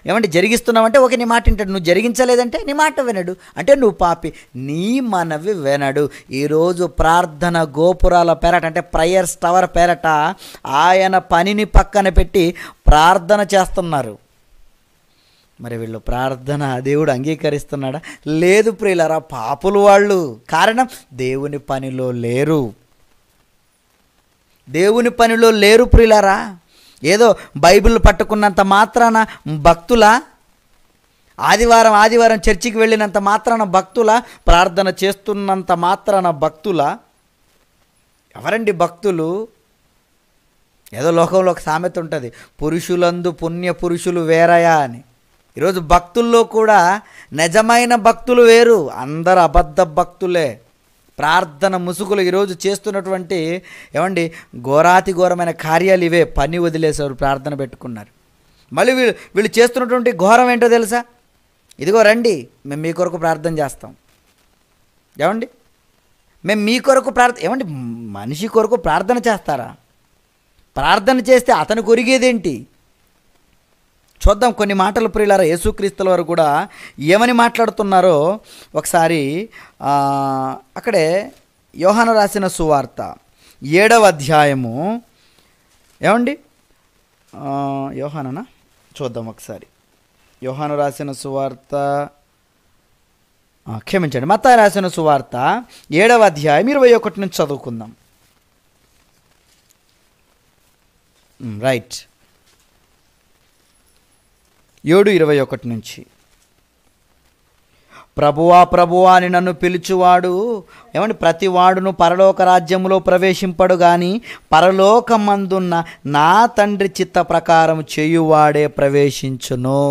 ఏమంటే జరిగిస్తున్నావంటే ఓకే నీ మాట వింటాడు, నువ్వు జరిగించలేదంటే నీ మాట వినడు, అంటే నువ్వు పాపి, నీ మనవి వినడు. ఈరోజు ప్రార్థన గోపురాల పేరట, అంటే ప్రేయర్స్ టవర్ పేరట ఆయన పనిని పక్కన పెట్టి ప్రార్థన చేస్తున్నారు. మరి వీళ్ళు ప్రార్థన దేవుడు అంగీకరిస్తున్నాడా? లేదు ప్రియులారా, పాపులు వాళ్ళు. కారణం దేవుని పనిలో లేరు, దేవుని పనిలో లేరు ప్రియులారా. ఏదో బైబిల్ పట్టుకున్నంత మాత్రాన భక్తుల, ఆదివారం చర్చికి వెళ్ళినంత మాత్రాన భక్తుల, ప్రార్థన చేస్తున్నంత మాత్రాన భక్తుల? ఎవరండి భక్తులు? ఏదో లోకంలో ఒక సామెత ఉంటుంది, పురుషులందు పుణ్య పురుషులు వేరయా అని. ఈరోజు భక్తుల్లో కూడా నిజమైన భక్తులు వేరు, అందరు అబద్ధ భక్తులే. ప్రార్థన ముసుగులు ఈరోజు చేస్తున్నటువంటి ఏమండి ఘోరాతి ఘోరమైన కార్యాలు ఇవే. పని వదిలేసారు, ప్రార్థన పెట్టుకున్నారు. మళ్ళీ వీళ్ళు చేస్తున్నటువంటి ఘోరం ఏంటో తెలుసా? ఇదిగో రండి, మేము మీ కొరకు ప్రార్థన చేస్తాం. ఏమండి మేము మీ కొరకు ఏమండి మనిషి కొరకు ప్రార్థన చేస్తారా? ప్రార్థన చేస్తే అతను కొరిగేదేంటి? చూద్దాం కొన్ని మాటలు ప్రియులారా. యేసుక్రీస్తుల వారు కూడా ఏమని మాట్లాడుతున్నారో ఒకసారి అక్కడే యోహాను రాసిన సువార్త 7వ అధ్యాయము, ఏమండి యోహానా చూద్దాం ఒకసారి. యోహాను రాసిన సువార్త, క్షమించండి, మత్తయి రాసిన సువార్త 7వ అధ్యాయం 21 నుంచి చదువుకుందాం. రైట్, 7:21 నుంచి. ప్రభువా ప్రభువా అని నన్ను పిలుచువాడు, ఏమంటే ప్రతివాడును పరలోక రాజ్యములో ప్రవేశింపడు గాని పరలోకమందున్న నా తండ్రి చిత్త ప్రకారం చేయువాడే ప్రవేశించును.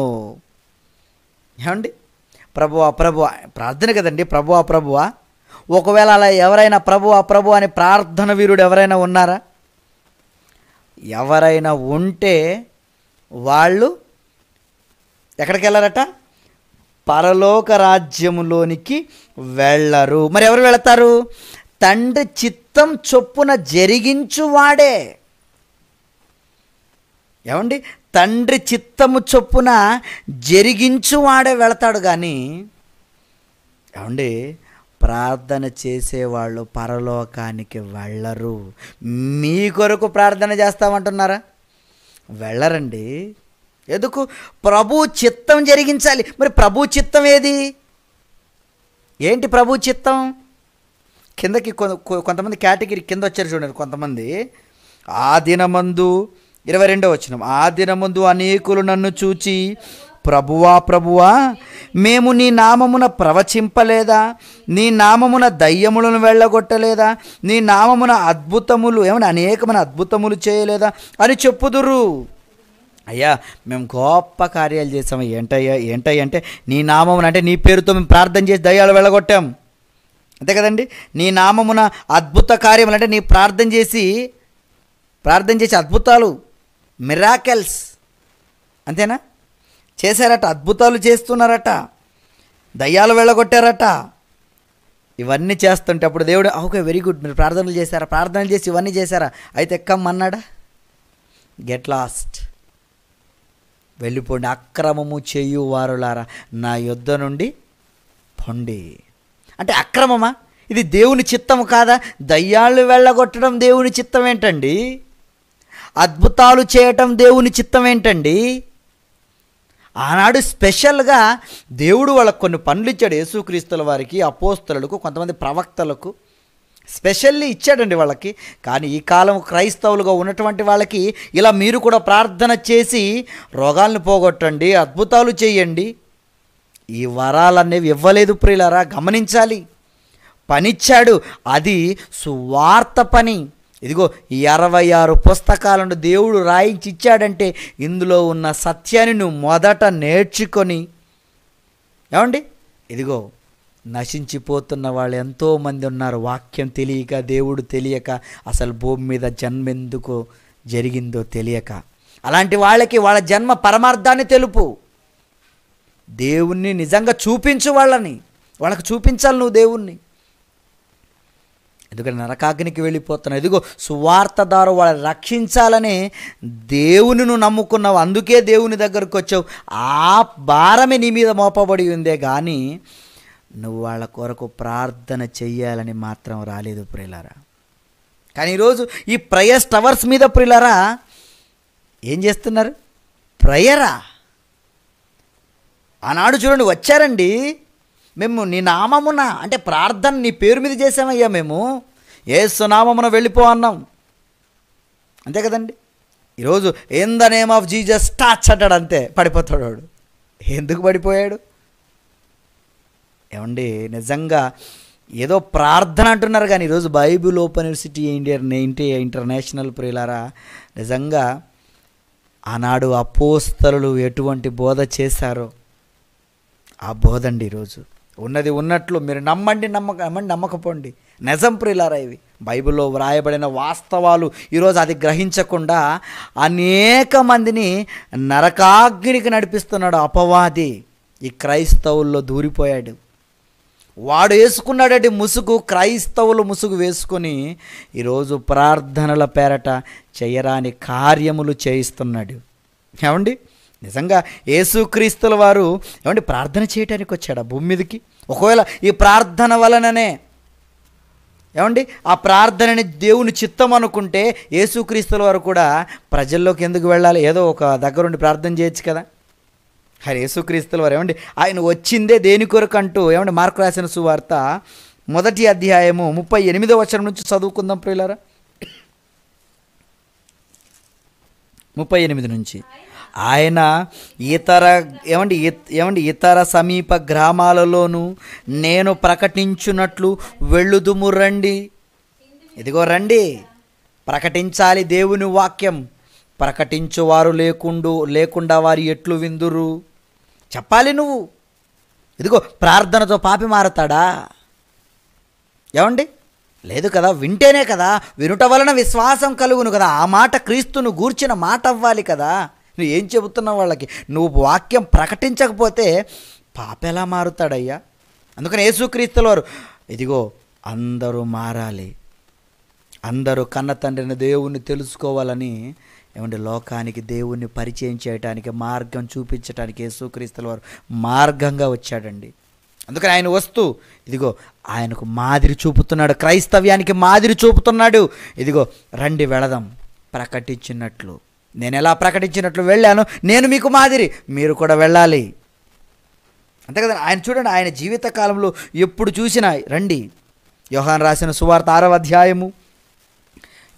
ఏమండి ప్రభువా ప్రభువా ప్రార్థన కదండి, ప్రభువా ప్రభువా. ఒకవేళ అలా ఎవరైనా ప్రభువా ప్రభువా అని ప్రార్థన వీరుడు ఎవరైనా ఉన్నారా? ఎవరైనా ఉంటే వాళ్ళు ఎక్కడికి వెళ్ళారట? పరలోక రాజ్యములోనికి వెళ్ళరు. మరి ఎవరు వెళతారు? తండ్రి చిత్తం చొప్పున జరిగించువాడే. ఏమండి తండ్రి చిత్తము చొప్పున జరిగించువాడే వెళతాడు. కానీ ఏమండి ప్రార్థన చేసేవాళ్ళు పరలోకానికి వెళ్ళరు. మీ కొరకు ప్రార్థన చేస్తామంటున్నారా? వెళ్ళరండి. ఎందుకు? ప్రభు చిత్తం జరిగించాలి. మరి ప్రభు చిత్తం ఏది? ఏంటి ప్రభు చిత్తం? కిందకి కొంతమంది కేటగిరీ కింద వచ్చారు చూడండి. కొంతమంది ఆ దినమందు 22వ వచనం, ఆ దినమందు అనేకులు నన్ను చూచి ప్రభువా ప్రభువా మేము నీ నామమున ప్రవచింపలేదా, నీ నామమున దయ్యములను వెళ్ళగొట్టలేదా, నీ నామమున అద్భుతములు అనేకమైన అద్భుతములు చేయలేదా అని చెప్పుదురు. అయ్యా మేము గొప్ప కార్యాలు చేసాము. ఏంటయ్యా అంటే నీ నామమున, అంటే నీ పేరుతో మేము ప్రార్థన చేసి దయ్యాలు వెళ్ళగొట్టాం, అంతే కదండి. నీ నామమున అద్భుత కార్యములు అంటే నీ ప్రార్థన చేసి అద్భుతాలు, మిరాకిల్స్, అంతేనా? చేశారట, అద్భుతాలు చేస్తున్నారట, దయ్యాలు వెళ్ళగొట్టారట. ఇవన్నీ చేస్తుంటే అప్పుడు దేవుడు ఓకే వెరీ గుడ్, మీరు ప్రార్థనలు చేశారా, ప్రార్థనలు చేసి ఇవన్నీ చేశారా, అయితే ఎక్కమ్మన్నాడా? గెట్ లాస్ట్, వెళ్ళిపోండి, అక్రమము చేయువారులారా నా యొద్ద నుండి పొండి. అంటే అక్రమమా? ఇది దేవుని చిత్తము కాదా? దయ్యాళ్ళు వెళ్ళగొట్టడం దేవుని చిత్తం ఏంటండి? అద్భుతాలు చేయటం దేవుని చిత్తం ఏంటండి? ఆనాడు స్పెషల్గా దేవుడు వాళ్ళకు కొన్ని పనులు ఇచ్చాడు. యేసుక్రీస్తుల వారికి, అపోస్తలులకు, కొంతమంది ప్రవక్తలకు స్పెషల్లీ ఇచ్చాడండి వాళ్ళకి. కానీ ఈ కాలం క్రైస్తవులుగా ఉన్నటువంటి వాళ్ళకి ఇలా మీరు కూడా ప్రార్థన చేసి రోగాలను పోగొట్టండి, అద్భుతాలు చేయండి, ఈ వరాలనేవి ఇవ్వలేదు ప్రియులారా. గమనించాలి. పనిచ్చాడు, అది సువార్త పని. ఇదిగో 26 పుస్తకాలను దేవుడు రాయించి ఇచ్చాడంటే ఇందులో ఉన్న సత్యాన్ని నువ్వు మొదట నేర్చుకొని, ఏమండి ఇదిగో నశించిపోతున్న వాళ్ళు ఎంతోమంది ఉన్నారు. వాక్యం తెలియక, దేవుడు తెలియక, అసలు భూమి మీద జన్మెందుకు జరిగిందో తెలియక. అలాంటి వాళ్ళకి వాళ్ళ జన్మ పరమార్థాన్ని తెలుపు. దేవుణ్ణి నిజంగా చూపించు, వాళ్ళకి చూపించాలి నువ్వు దేవుణ్ణి. ఎందుకంటే నరకాగ్నికి వెళ్ళిపోతున్నావు. ఇదిగో సువార్త ద్వారా వాళ్ళని రక్షించాలని దేవుని నువ్వు నమ్ముకున్నావు, అందుకే దేవుని దగ్గరకు వచ్చావు. ఆ భారమే నీ మీద మోపబడి ఉందే కానీ నువ్వు వాళ్ళ కొరకు ప్రార్థన చెయ్యాలని మాత్రం రాలేదు ప్రియులారా. కానీ ఈరోజు ఈ ప్రేయర్ టవర్స్ మీద ప్రియులారా ఏం చేస్తున్నారు? ప్రేయరా. ఆనాడు చూడండి వచ్చారండి, మేము నీ నామమున అంటే ప్రార్థన నీ పేరు మీద చేసామయ్యా, మేము యేసు నామమున వెళ్ళిపో అన్నాం, అంతే కదండి. ఈరోజు in the name of Jesus touch అంటాడు, అంతే పడిపోతాడు వాడు. ఎందుకు పడిపోయాడు? ఏమండి నిజంగా ఏదో ప్రార్థన అంటున్నారు కానీ ఈరోజు బైబిల్ ఓపెన్ యూనివర్సిటీ ఇంటర్నేషనల్ ప్రియులారా, నిజంగా ఆనాడు అపోస్తలులు ఎటువంటి బోధ చేశారో ఆ బోధండి ఈరోజు ఉన్నది ఉన్నట్లు. మీరు నమ్మండి, నమ్మకపోండి, నిజం ప్రియులారా. ఇవి బైబిల్లో వ్రాయబడిన వాస్తవాలు. ఈరోజు అది గ్రహించకుండా అనేక మందిని నరకాగ్నికి నడిపిస్తున్నాడు అపవాది. ఈ క్రైస్తవుల్లో దూరిపోయాడు. వాడు వేసుకున్నాడంటే ముసుగు, క్రైస్తవులు ముసుగు వేసుకొని ఈరోజు ప్రార్థనల పేరట చేయరాని కార్యములు చేయిస్తున్నాడు. ఏమండి నిజంగా యేసుక్రీస్తుల వారు ఏమండి ప్రార్థన చేయడానికి వచ్చాడు భూమి మీదకి. ఒకవేళ ఈ ప్రార్థన వలననే ఏమండి ఆ ప్రార్థనని దేవుని చిత్తం అనుకుంటే యేసుక్రీస్తుల వారు కూడా ప్రజల్లోకి ఎందుకు వెళ్ళాలి? ఏదో ఒక దగ్గరుండి ప్రార్థన చేయొచ్చు కదా. హరి యేసుక్రీస్తుల వారు ఏమండి ఆయన వచ్చిందే దేని కొరకు అంటూ ఏమండి మార్కు రాసిన సువార్త 1వ అధ్యాయము 38వ వచనం నుంచి చదువుకుందాం ప్రియులారా. 38 నుంచి ఆయన ఇతర సమీప గ్రామాలలోనూ నేను ప్రకటించున్నట్లు వెళ్ళుదుము రండి. ఇదిగో రండి, ప్రకటించాలి దేవుని వాక్యం. ప్రకటించువారు లేకుండా వారు ఎట్లు విందురు? చెప్పాలి నువ్వు. ఇదిగో ప్రార్థనతో పాపి మారతాడా? ఏమండి లేదు కదా, వింటేనే కదా, వినుట వలన విశ్వాసం కలుగును కదా. ఆ మాట క్రీస్తును గూర్చిన మాట అవ్వాలి కదా. నువ్వు ఏం చెబుతున్నావు వాళ్ళకి? నువ్వు వాక్యం ప్రకటించకపోతే పాప ఎలా మారుతాడయ్యా? అందుకని యేసుక్రీస్తుల వారు ఇదిగో అందరూ మారాలి, అందరూ కన్న తండ్రిని దేవుణ్ణి తెలుసుకోవాలని ఏమంటే లోకానికి దేవుణ్ణి పరిచయం చేయడానికి, మార్గం చూపించడానికి యేసుక్రీస్తుల వారు మార్గంగా వచ్చాడండి. అందుకని ఆయన వస్తూ ఇదిగో ఆయనకు మాదిరి చూపుతున్నాడు, క్రైస్తవ్యానికి మాదిరి చూపుతున్నాడు. ఇదిగో రండి వెళదాం, ప్రకటించినట్లు నేను ఎలా ప్రకటించినట్లు వెళ్ళాను, నేను మీకు మాదిరి, మీరు కూడా వెళ్ళాలి. అంతే కదా. ఆయన చూడండి, ఆయన జీవిత కాలంలో ఎప్పుడు చూసినా రండి. యోహాను రాసిన సువార్త 6వ అధ్యాయము,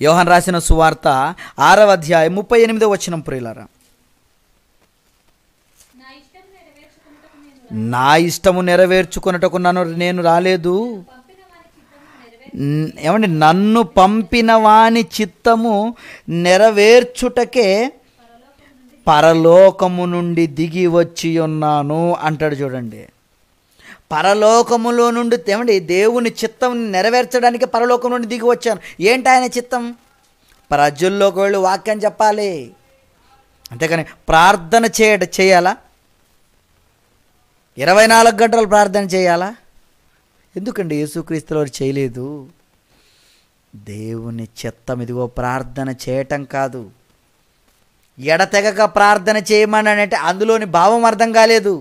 యోహాను రాసిన సువార్త 6వ అధ్యాయం 38వ వచనం ప్రియులారా. నా ఇష్టము నెరవేర్చుకొనుటకు నేను రాలేదు. ఏమండి నన్ను పంపిన వాని చిత్తము నెరవేర్చుటకే పరలోకము నుండి దిగి వచ్చి ఉన్నాను అంటాడు. చూడండి, పరలోకములో నుండి ఏమండి దేవుని చిత్తం నెరవేర్చడానికి పరలోకం నుండి దిగి వచ్చాను. ఏంటి ఆయన చిత్తం? ప్రజల్లోకి వెళ్ళి వాక్యం చెప్పాలి. అంతేకాని ప్రార్థన చేయాలా? 24 గంటలు ప్రార్థన చేయాలా? ఎందుకండి యేసుక్రీస్తుల వారు చేయలేదు? దేవుని చిత్తం ఇదిగో ప్రార్థన చేయటం కాదు. ఎడతెగక ప్రార్థన చేయమని అంటే అందులోని భావం అర్థం కాలేదు.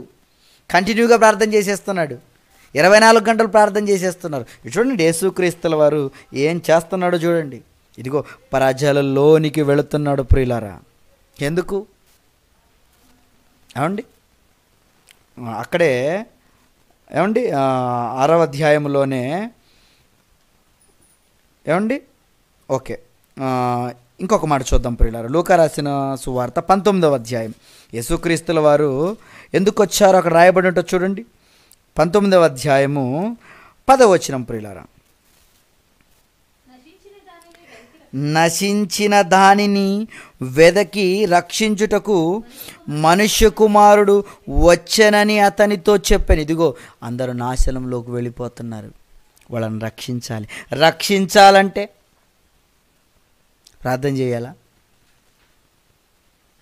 కంటిన్యూగా ప్రార్థన చేసేస్తున్నాడు, 24 గంటలు ప్రార్థన చేసేస్తున్నారు. చూడండి యేసుక్రీస్తుల వారు ఏం చేస్తున్నాడో చూడండి. ఇదిగో ప్రజలలోనికి వెళుతున్నాడు ప్రియులారా. ఎందుకు? ఏమండి అక్కడే ఏమండి 6వ అధ్యాయంలోనే ఏమండి? ఓకే. ఆ, ఇంకొక మాట చూద్దాం ప్రియులారా. లూకా రాసిన సువార్త 19వ అధ్యాయం. యేసుక్రీస్తుల వారు ఎందుకు వచ్చారో అక్కడ రాయబడి ఉంటుంది చూడండి. 19వ అధ్యాయము 10వ వచనం ప్రియులారా. నశించిన దానిని వెదకి రక్షించుటకు మనుష్య కుమారుడు వచ్చెనని అతనితో చెప్పాను. ఇదిగో అందరూ నాశనంలోకి వెళ్ళిపోతున్నారు, వాళ్ళని రక్షించాలి. రక్షించాలంటే ప్రార్థన చేయాలా?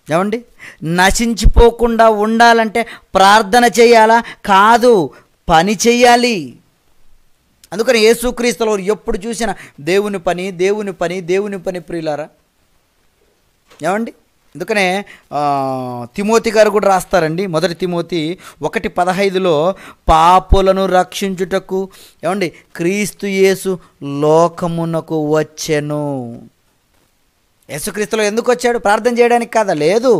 ఏమండి? నశించిపోకుండా ఉండాలంటే ప్రార్థన చేయాలా? కాదు, పని చెయ్యాలి. అందుకని యేసుక్రీస్తులో ఎప్పుడు చూసినా దేవుని పని, దేవుని పని, దేవుని పని ప్రియులారా. ఏమండి? అందుకనే తిమోతి గారు కూడా రాస్తారండి. 1 తిమోతి 1:15 పాపులను రక్షించుటకు ఏమండి క్రీస్తు యేసు లోకమునకు వచ్చెను. యేసుక్రీస్తులో ఎందుకు వచ్చాడు? ప్రార్థన చేయడానికి కాదా? లేదు,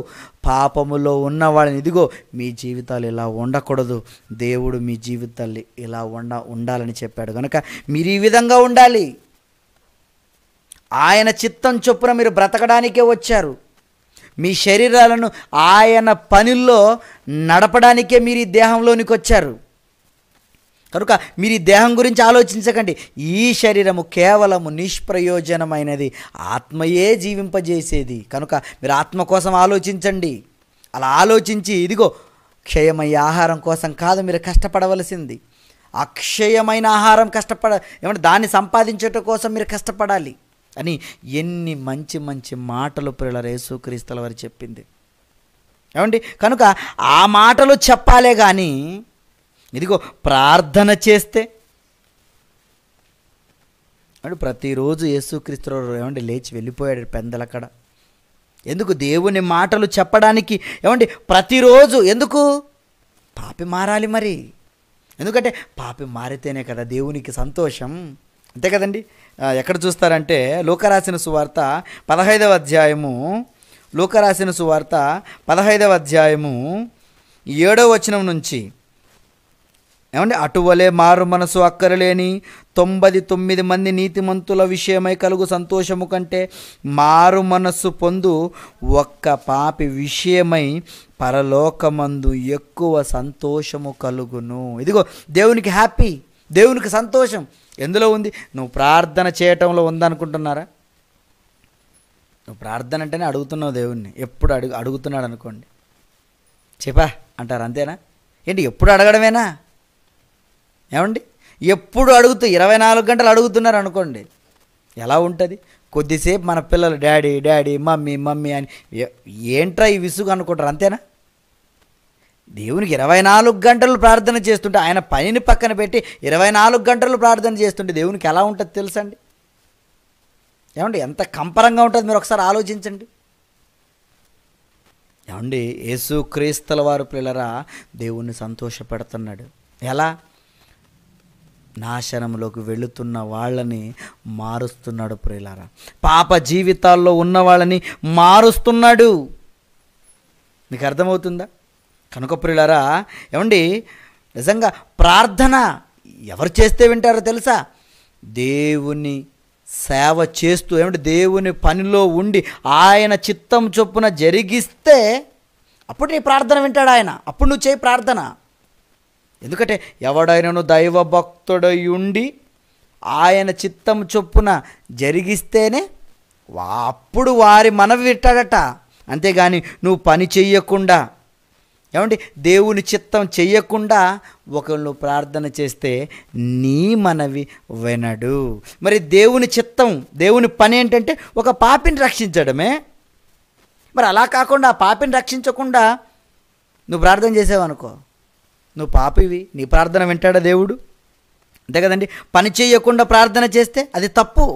పాపములో ఉన్న వాళ్ళని, ఇదిగో మీ జీవితాలు ఇలా ఉండకూడదు, దేవుడు మీ జీవితాలు ఇలా ఉండాలని చెప్పాడు కనుక మీరు ఈ విధంగా ఉండాలి. ఆయన చిత్తం చొప్పున మీరు బ్రతకడానికే వచ్చారు. మీ శరీరాలను ఆయన పనుల్లో నడపడానికే మీరు ఈ దేహంలోనికి వచ్చారు కనుక మీరు ఈ దేహం గురించి ఆలోచించకండి. ఈ శరీరము కేవలము నిష్ప్రయోజనమైనది, ఆత్మయే జీవింపజేసేది కనుక మీరు ఆత్మ కోసం ఆలోచించండి. అలా ఆలోచించి ఇదిగో క్షయమయ్యే ఆహారం కోసం కాదు మీరు కష్టపడవలసింది, అక్షయమైన ఆహారం ఏమంటే దాన్ని సంపాదించడం కోసం మీరు కష్టపడాలి అని ఎన్ని మంచి మంచి మాటలు ప్రియులారా యేసుక్రీస్తుల వారు చెప్పింది. ఏమండి? కనుక ఆ మాటలు చెప్పాలే కానీ ఇదిగో ప్రార్థన చేస్తే అంటే ప్రతిరోజు యేసుక్రీస్తు ఏమండి లేచి వెళ్ళిపోయాడు పెందలక్కడ. ఎందుకు? దేవుని మాటలు చెప్పడానికి. ఏమండి? ప్రతిరోజు ఎందుకు? పాపి మారాలి మరి. ఎందుకంటే పాపి మారితేనే కదా దేవునికి సంతోషం, అంతే కదండి. ఎక్కడ చూస్తారంటే లూకా రాసిన సువార్త 15వ అధ్యాయము, లూకా రాసిన సువార్త 15వ అధ్యాయము 7వ వచనం నుంచి ఏమండి అటువలే మారు మనసు అక్కరలేని 99 మంది నీతిమంతుల విషయమై కలుగు సంతోషము కంటే మారు మనస్సు పొందు ఒక్క పాపి విషయమై పరలోకమందు ఎక్కువ సంతోషము కలుగును. ఇదిగో దేవునికి హ్యాపీ, దేవునికి సంతోషం ఎందులో ఉంది? నువ్వు ప్రార్థన చేయటంలో ఉందనుకుంటున్నారా? నువ్వు ప్రార్థన అంటేనే అడుగుతున్నావు దేవుణ్ణి. ఎప్పుడు అడుగుతున్నాడు అనుకోండి, చెప్పా అంటారు, అంతేనా? ఏంటి ఎప్పుడు అడగడమేనా? ఏమండి? ఎప్పుడు 24 గంటలు అడుగుతున్నారు అనుకోండి, ఎలా ఉంటుంది? కొద్దిసేపు మన పిల్లలు డాడీ డాడీ మమ్మీ మమ్మీ అని ఏంట్రా ఈ విసుగు అనుకుంటారు, అంతేనా? దేవునికి 24 గంటలు ప్రార్థన చేస్తుంటే, ఆయన పనిని పక్కన పెట్టి 24 గంటలు ప్రార్థన చేస్తుంటే దేవునికి ఎలా ఉంటుంది తెలుసండి? ఏమండి? ఎంత కంపరంగా ఉంటుంది మీరు ఒకసారి ఆలోచించండి. ఏమండి? యేసుక్రీస్తుల వారు ప్రియులారా దేవుణ్ణి సంతోషపెడుతున్నాడు. ఎలా? నాశనంలోకి వెళుతున్న వాళ్ళని మారుస్తున్నాడు ప్రియులారా. పాప జీవితాల్లో ఉన్న వాళ్ళని మారుస్తున్నాడు. మీకు అర్థమవుతుందా? కనుక ప్రియులారా ఏమండి నిజంగా ప్రార్థన ఎవరు చేస్తే వింటారో తెలుసా? దేవుని సేవ చేస్తూ ఏమంటే దేవుని పనిలో ఉండి ఆయన చిత్తం చొప్పున జరిగిస్తే అప్పుడు నీ ప్రార్థన వింటాడు ఆయన. అప్పుడు నువ్వు చేయి ప్రార్థన. ఎందుకంటే ఎవడైనాను దైవ భక్తుడై ఉండి ఆయన చిత్తం చొప్పున జరిగిస్తేనే అప్పుడు వారి మనవి వింటాడట. అంతేగాని నువ్వు పని చెయ్యకుండా ఏమండి దేవుని చిత్తం చెయ్యకుండా ఒకళ్ళు ప్రార్థన చేస్తే నీ మనవి వినడు. మరి దేవుని చిత్తం, దేవుని పని ఏంటంటే ఒక పాపిని రక్షించడమే. మరి అలా కాకుండా ఆ పాపిని రక్షించకుండా నువ్వు ప్రార్థన చేసావనుకో, నువ్వు పాపివి, నీ ప్రార్థన వింటాడా దేవుడు? అంతే కదండి. పని చేయకుండా ప్రార్థన చేస్తే అది తప్పు.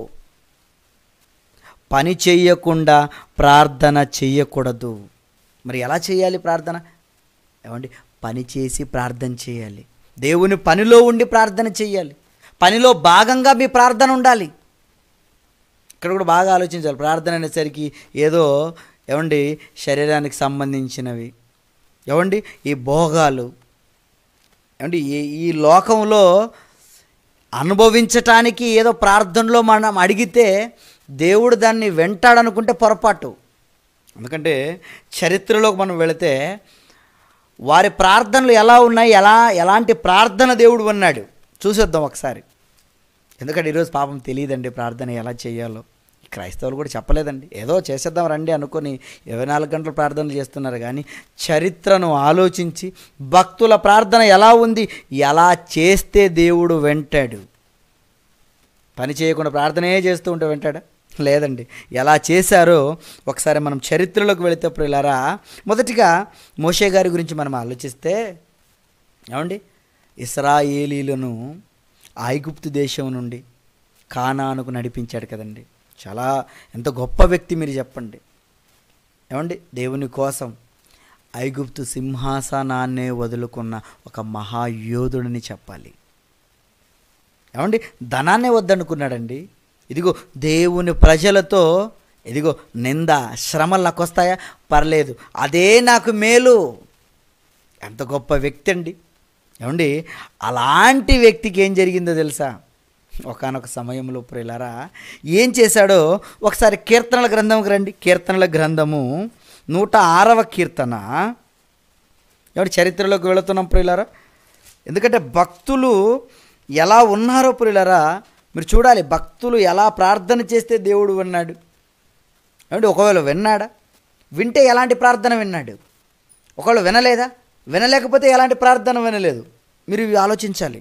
పని చేయకుండా ప్రార్థన చెయ్యకూడదు. మరి ఎలా చేయాలి ప్రార్థన? ఏమండి? పని చేసి ప్రార్థన చేయాలి. దేవుని పనిలో ఉండి ప్రార్థన చేయాలి. పనిలో భాగంగా మీ ప్రార్థన ఉండాలి. ఇక్కడ కూడా బాగా ఆలోచించాలి. ప్రార్థన అనేసరికి ఏదో ఏమండి శరీరానికి సంబంధించినవి, ఏమండి ఈ భోగాలు, ఏమండి ఈ లోకంలో అనుభవించటానికి ఏదో ప్రార్థనలో మనం అడిగితే దేవుడు దాన్ని వెంటాడనుకుంటే పొరపాటు. ఎందుకంటే చరిత్రలోకి మనం వెళితే వారి ప్రార్థనలు ఎలా ఉన్నాయి, ఎలాంటి ప్రార్థన దేవుడు ఉన్నాడు చూసేద్దాం ఒకసారి. ఎందుకంటే ఈరోజు పాపం తెలియదండి ప్రార్థన ఎలా చేయాలో. క్రైస్తవులు కూడా చెప్పలేదండి, ఏదో చేసేద్దాం రండి అనుకొని 24 గంటలు ప్రార్థనలు చేస్తున్నారు. కానీ చరిత్రను ఆలోచించి భక్తుల ప్రార్థన ఎలా ఉంది, ఎలా చేస్తే దేవుడు వెంటాడు. పని చేయకుండా ప్రార్థనే చేస్తూ ఉంటే వెంటాడా? లేదండి. ఎలా చేశారో ఒకసారి మనం చరిత్రలోకి వెళితే ప్రియులారా, మొదటిగా మోషే గారి గురించి మనం ఆలోచిస్తే, ఏమండి, ఇశ్రాయేలీలను ఐగుప్తు దేశం నుండి కానానుకు నడిపించాడు కదండి. చాలా ఎంత గొప్ప వ్యక్తి మీరు చెప్పండి. ఏమండి, దేవుని కోసం ఐగుప్తు సింహాసనాన్నే వదులుకున్న ఒక మహాయోధుడిని చెప్పాలి. ఏమండి, ధనాన్నే వద్దనుకున్నాడండి. ఇదిగో దేవుని ప్రజలతో, ఇదిగో నింద శ్రమలు నాకు వస్తాయా, పర్లేదు, అదే నాకు మేలు. ఎంత గొప్ప వ్యక్తి అండి. ఏమండి, అలాంటి వ్యక్తికి ఏం జరిగిందో తెలుసా? ఒకానొక సమయంలో ప్రియులారా ఏం చేశాడో ఒకసారి కీర్తనల గ్రంథంకి రండి. కీర్తనల గ్రంథము 106వ కీర్తన. ఏమంటే చరిత్రలోకి వెళుతున్నాం ప్రియులారా. ఎందుకంటే భక్తులు ఎలా ఉన్నారో ప్రియులారా మీరు చూడాలి. భక్తులు ఎలా ప్రార్థన చేస్తే దేవుడు విన్నాడు. ఏమంటే ఒకవేళ విన్నాడా, వింటే ఎలాంటి ప్రార్థన విన్నాడు, ఒకవేళ వినలేదా, వినలేకపోతే ఎలాంటి ప్రార్థన వినలేదు. మీరు ఇవి ఆలోచించాలి.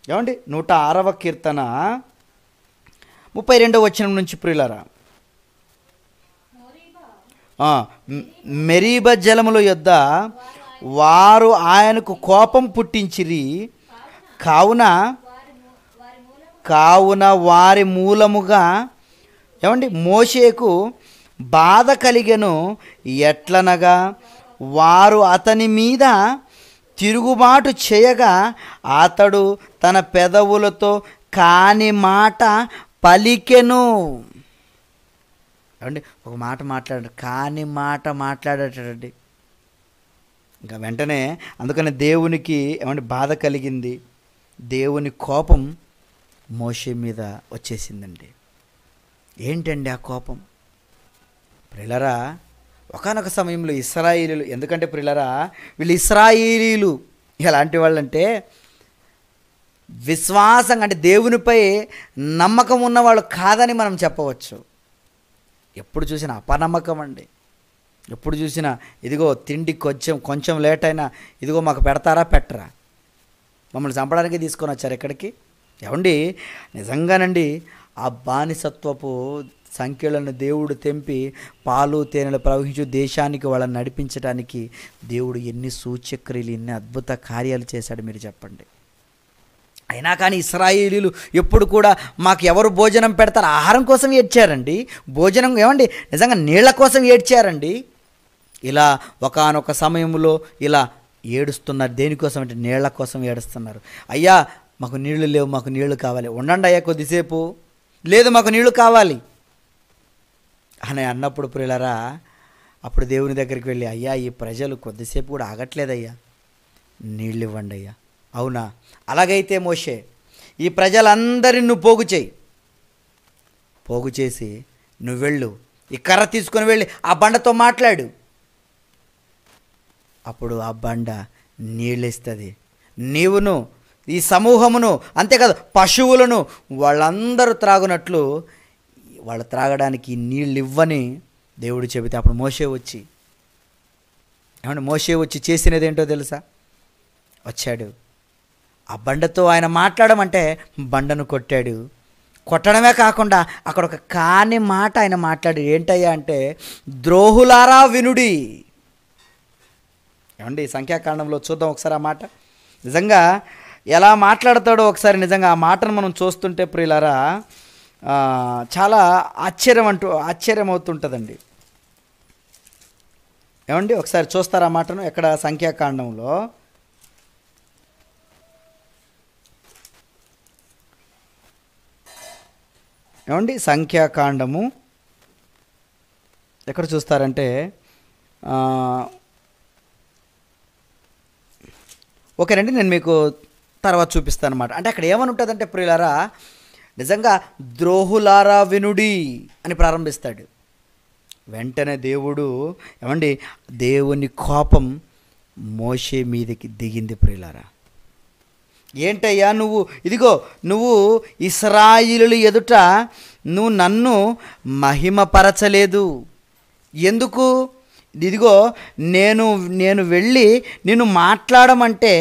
ఏమండి, 106వ కీర్తన 32వ వచనం నుంచి ప్రియులారా, మెరీబ జలముల యొద్ద వారు ఆయనకు కోపం పుట్టించిరి, కావున వారి మూలముగా ఏమండి మోషేకు బాధ కలిగెను. ఎట్లనగా వారు అతని మీద తిరుగుబాటు చేయగా అతడు తన పెదవులతో కాని మాట పలికెను. ఏమండి, ఒక మాట మాట్లాడాడు, కాని మాట మాట్లాడేటండి. ఇంకా వెంటనే అందుకని దేవునికి ఏమంటే బాధ కలిగింది. దేవుని కోపం మోషే మీద వచ్చేసిందండి. ఏంటండి ఆ కోపం? ప్రియులారా, ఒకానొక సమయంలో ఇశ్రాయేలీలు, ఎందుకంటే ప్రియులారా వీళ్ళు ఇశ్రాయేలీలు ఎలాంటి వాళ్ళంటే విశ్వాసం అంటే దేవునిపై నమ్మకం ఉన్నవాళ్ళు కాదని మనం చెప్పవచ్చు. ఎప్పుడు చూసినా అపనమ్మకం అండి. ఎప్పుడు చూసినా ఇదిగో తిండి కొంచెం లేట్ అయినా ఇదిగో మాకు పెడతారా పెట్టరా, మమ్మల్ని చంపడానికి తీసుకొని వచ్చారు ఎక్కడికి. ఏమండి, నిజంగానండి ఆ బానిసత్వపు సంఖ్యలను దేవుడు తెంపి పాలు తేనెలు ప్రవహించు దేశానికి వాళ్ళని నడిపించడానికి దేవుడు ఎన్ని సూచక్రియలు, ఎన్ని అద్భుత కార్యాలు చేశాడు మీరు చెప్పండి. అయినా కానీ ఇశ్రాయేలీలు ఎప్పుడు కూడా మాకు ఎవరు భోజనం పెడతారు, ఆహారం కోసం ఏడ్చారండి. భోజనం ఏమండి నిజంగా నీళ్ల కోసం ఏడ్చారండి. ఇలా ఒకానొక సమయంలో ఇలా ఏడుస్తున్నారు. దేనికోసం అంటే నీళ్ల కోసం ఏడుస్తున్నారు. అయ్యా మాకు నీళ్లు లేవు, మాకు నీళ్లు కావాలి, ఉండండి అయ్యా కొద్దిసేపు, లేదు మాకు నీళ్లు కావాలి అని అన్నప్పుడు ప్రియులారా అప్పుడు దేవుని దగ్గరికి వెళ్ళి, అయ్యా ఈ ప్రజలు కొద్దిసేపు కూడా ఆగట్లేదయ్యా, నీళ్ళు ఇవ్వండి అయ్యా. అవునా, అలాగైతే మోషే ఈ ప్రజలందరినీ నువ్వు పోగు చేసి నువ్వు వెళ్ళు, ఈ కర్ర తీసుకొని వెళ్ళి ఆ బండతో మాట్లాడు, అప్పుడు ఆ బండ నీళ్ళిస్తుంది. నీవును ఈ సమూహమును అంతేకాదు పశువులను వాళ్ళందరూ త్రాగునట్లు వాళ్ళు త్రాగడానికి నీళ్ళు ఇవ్వని దేవుడు చెబితే అప్పుడు మోషే వచ్చి చేసినది ఏంటో తెలుసా? వచ్చాడు ఆ బండతో ఆయన మాట్లాడమంటే బండను కొట్టాడు. కొట్టడమే కాకుండా అక్కడ ఒక కాని మాట ఆయన మాట్లాడి, ఏంటయ్యా అంటే ద్రోహులారా వినుడి. ఏమండి, సంఖ్యాకాండంలో చూద్దాం ఒకసారి ఆ మాట నిజంగా ఎలా మాట్లాడతాడో. ఒకసారి నిజంగా ఆ మాటను మనం చూస్తుంటే ప్రియులారా చాలా ఆశ్చర్యం అవుతుంటుందండి. ఏమండి, ఒకసారి చూస్తారా ఆ మాటను? ఎక్కడ? సంఖ్యాకాండంలో ఏమండి, సంఖ్యాకాండము ఎక్కడ చూస్తారంటే ఓకేనండి, నేను మీకు తర్వాత చూపిస్తాను అనమాట. అంటే అక్కడ ఏమని ఉంటుందంటే ప్రియులారా, నిజంగా ద్రోహులారా వినుడి అని ప్రారంభిస్తాడు. వెంటనే దేవుడు ఏమండి, దేవుని కోపం మోషే మీదకి దిగింది ప్రియులారా. ఏంటయ్యా నువ్వు ఇశ్రాయేలుల ఎదుట నువ్వు నన్ను మహిమపరచలేదు ఎందుకు? ఇదిగో నేను వెళ్ళి నిన్ను మాట్లాడమంటే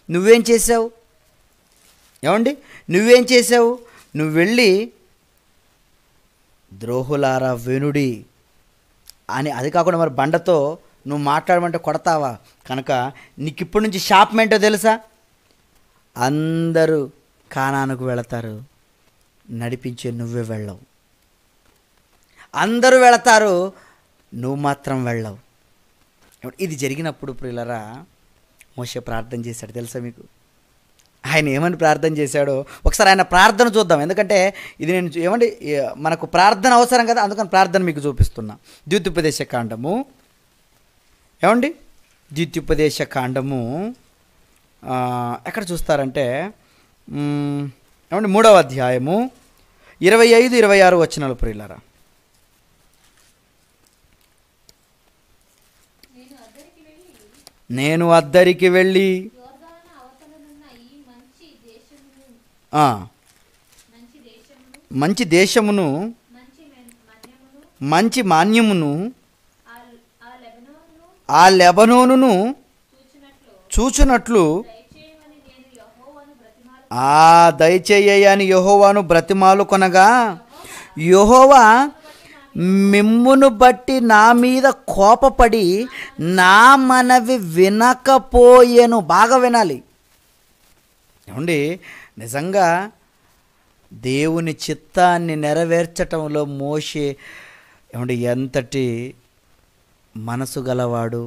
నువ్వేం చేసావు? ఏమండి, నువ్వేం చేసావు? నువ్వు వెళ్ళి ద్రోహులారా వెనుడి అని, అది కాకుండా మరి బండతో నువ్వు మాట్లాడమంటే కొడతావా? కనుక నీకు ఇప్పటి నుంచి శాపం ఏంటో తెలుసా? అందరూ కానానుకు వెళతారు, నడిపించే నువ్వే వెళ్ళవు. అందరూ వెళతారు, నువ్వు మాత్రం వెళ్ళవు. ఇది జరిగినప్పుడు ప్రియులరా, మోషే ప్రార్థన చేశాడు తెలుసా మీకు? ఆయన ఏమని ప్రార్థన చేశాడో ఒకసారి ఆయన ప్రార్థన చూద్దాం. ఎందుకంటే ఇది నేను ఏమండి, మనకు ప్రార్థన అవసరం కదా, అందుకని ప్రార్థన మీకు చూపిస్తున్నా. ద్వితీయోపదేశ కాండము, ఏమండి ద్వితీయోపదేశ కాండము ఎక్కడ చూస్తారంటే ఏమండి 3వ అధ్యాయము 25, 26 వచనాలు ప్రియులారా. నేను అద్దరికి వెళ్ళి మంచి దేశమును మంచి మాన్యమును ఆ లెబనోనును చూచునట్లు దయచేయని యెహోవాను బ్రతిమాలు కొనగా, యెహోవా మిమ్మును బట్టి నా మీద కోపపడి నా మనవి వినకపోయెను. బాగా వినాలి ఏమండి, నిజంగా దేవుని చిత్తాన్ని నెరవేర్చటంలో మోషే ఏమండి ఎంతటి మనసు గలవాడు.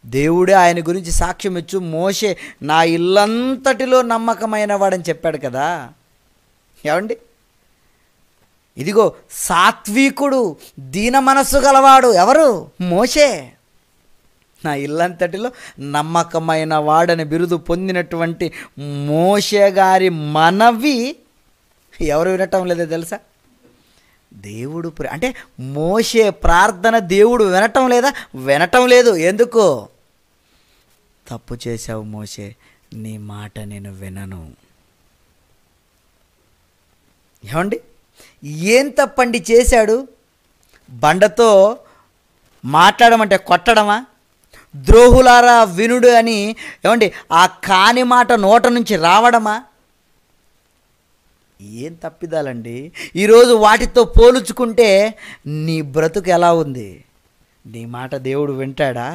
దేవుడే ఆయన గురించి సాక్ష్యం ఇచ్చు, మోషే నా ఇల్లంతటిలో నమ్మకమైన వాడని చెప్పాడు కదా. ఏమండి, ఇదిగో సాత్వికుడు, దీన మనస్సు గలవాడు ఎవరు? మోషే. నా ఇల్లంతటిలో నమ్మకమైన వాడని బిరుదు పొందినటువంటి మోషే గారి మనవి ఎవరు వినటం లేదో తెలుసా? దేవుడు. అంటే మోషే ప్రార్థన దేవుడు వినటం లేదా? వినటం లేదు. ఎందుకు? తప్పు చేశావు మోషే, నీ మాట నేను వినను. ఏమండి, ఏం తప్పండి చేశాడు? బండతో మాట్లాడమంటే కొట్టడమా? ద్రోహులారా వినుడు అని ఏమండి ఆ కాని మాట నోట నుంచి రావడమా? ఏం తప్పిదాలండి. ఈరోజు వాటితో పోల్చుకుంటే నీ బ్రతుకు ఎలా ఉంది? నీ మాట దేవుడు వింటాడా?